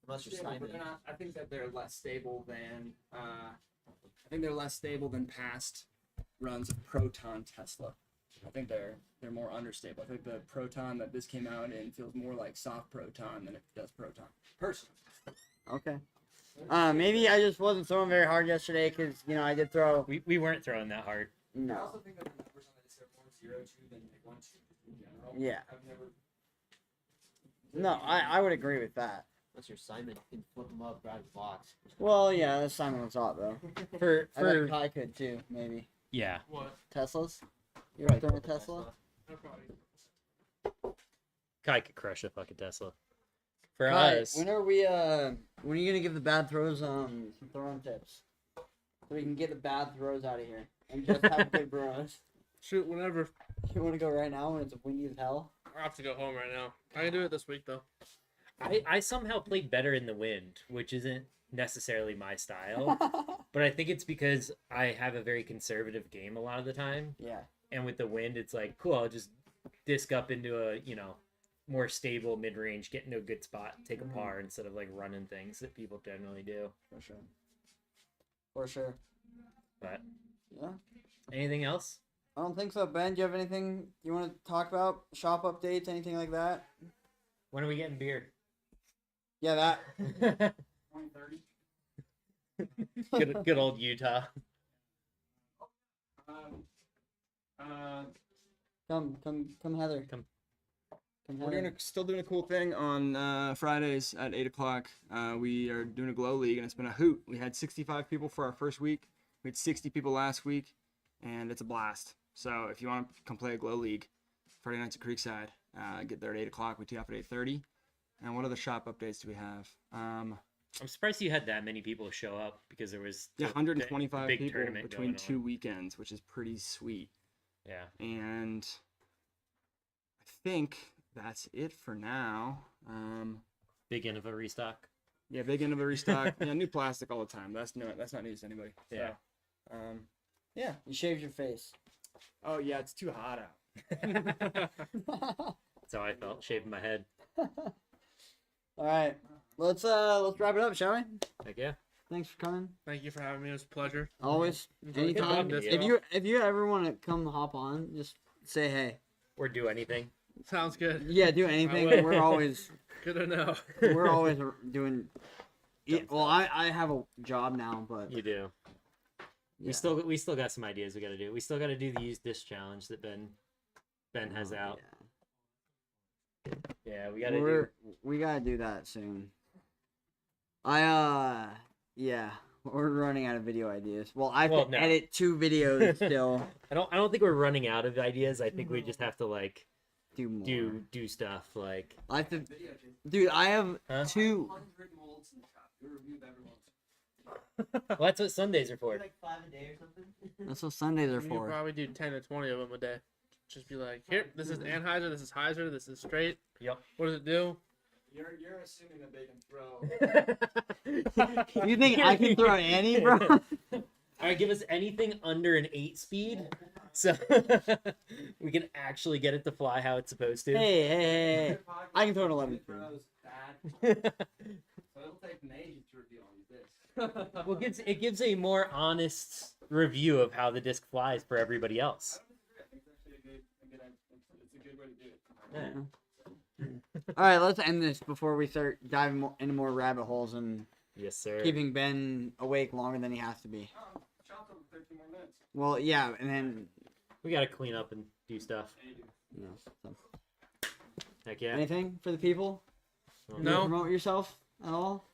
Unless you're Stable, but Simon. they're not, I think that they're less stable than. I think they're less stable than past runs of Proton Tesla. I think they're more understable. I think the Proton that this came out in feels more like soft Proton than it does Proton. Personally. Okay. Maybe I just wasn't throwing very hard yesterday because I did throw. We weren't throwing that hard. I No. also think that the numbers on the disc are more 0-2 than like 1-2 in general. Yeah. I've never. No, I would agree with that. Unless you're Simon, you can flip them up, grab a box. Well, yeah, that's Simon was thought though. For I bet Kai could too, maybe. yeah. What? Teslas. You ever thrown a Tesla? I probably. Kai could crush a fucking Tesla. For Kai, us, when are you gonna give the bad throws some throwing tips? So we can get the bad throws out of here and just have good bros. Shoot, whenever. You wanna go right now when it's windy as hell? I have to go home right now. I can do it this week though. I somehow played better in the wind, which isn't necessarily my style, but I think it's because I have a very conservative game a lot of the time, Yeah. and with the wind, it's like, cool, I'll just disc up into a, more stable mid-range, get into a good spot, take a par instead of like running things that people generally do. For sure. For sure. But Yeah. anything else? I don't think so. Ben, do you have anything you want to talk about? Shop updates, anything like that? When are we getting beer? Yeah, that. 2030. Good old Utah. Come, Heather. Come. Heather. Still doing a cool thing on Fridays at 8 o'clock. We are doing a glow league, and it's been a hoot. We had 65 people for our first week. We had 60 people last week, and it's a blast. So if you want to come play a glow league, Friday nights at Creekside, get there at 8 o'clock. We tee off at 8:30. And what other shop updates do we have? I'm surprised you had that many people show up, because there was Yeah, the 125 big people tournament between going two on. weekends, which is pretty sweet. Yeah. And I think that's it for now. Big end of a restock. Yeah, big end of a restock. Yeah, new plastic all the time. That's not news to anybody. Yeah. So, Yeah, you shaved your face. oh yeah, it's too hot out. That's how I felt, shaving my head. All right, let's wrap it up, shall we? Like, yeah. Thanks for coming. Thank you for having me. It was a pleasure. Always, anytime. talking to If you ever want to come hop on, just say hey. Or do anything. Sounds good. Yeah, do anything. will. We're always Good to know. doing. Well, I have a job now, but You do. yeah. We still got some ideas we got to do. We still got to do the used disc challenge that Ben has out. Yeah, we got to do. We gotta do that soon. Yeah, we're running out of video ideas. Well, I have Well, to no. edit 2 videos still. I don't think we're running out of ideas. I think we just have to like Do more. do stuff like. I have to, dude. I have Huh? 2. 100 molds in the shop. Do a review of every mold. Well, that's what Sundays are for. Like 5 a day or something. That's what Sundays are You for. probably do 10 to 20 of them a day. Just be like, here, this is Anheuser, this is Heiser, this is straight. Yep. What does it do? You're assuming that they can throw. You think I can throw Annie, bro? All right, give us anything under an 8 speed, so we can actually get it to fly how it's supposed to. Hey. I can throw an 11. So it'll take an agent to reveal this. Well, it gives a more honest review of how the disc flies for everybody else. It's a good way to do it. Yeah. All right, let's end this before we start diving into more rabbit holes and Yes, sir. keeping Ben awake longer than he has to be. Oh, shot over 13 more minutes. Well, yeah, and then We gotta clean up and do stuff. you know, so. Heck yeah. Anything for the people? No. Promote yourself at all?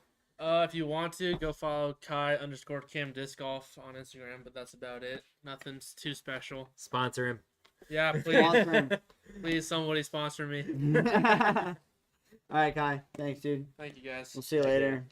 If you want to, go follow Kai_Cam Disc Golf on Instagram, but that's about it. Nothing's too special. Sponsor him. Yeah, please, Sponsor him. please, somebody sponsor me. All right, Kai. Thanks, dude. Thank you guys. We'll see you Thank you. later.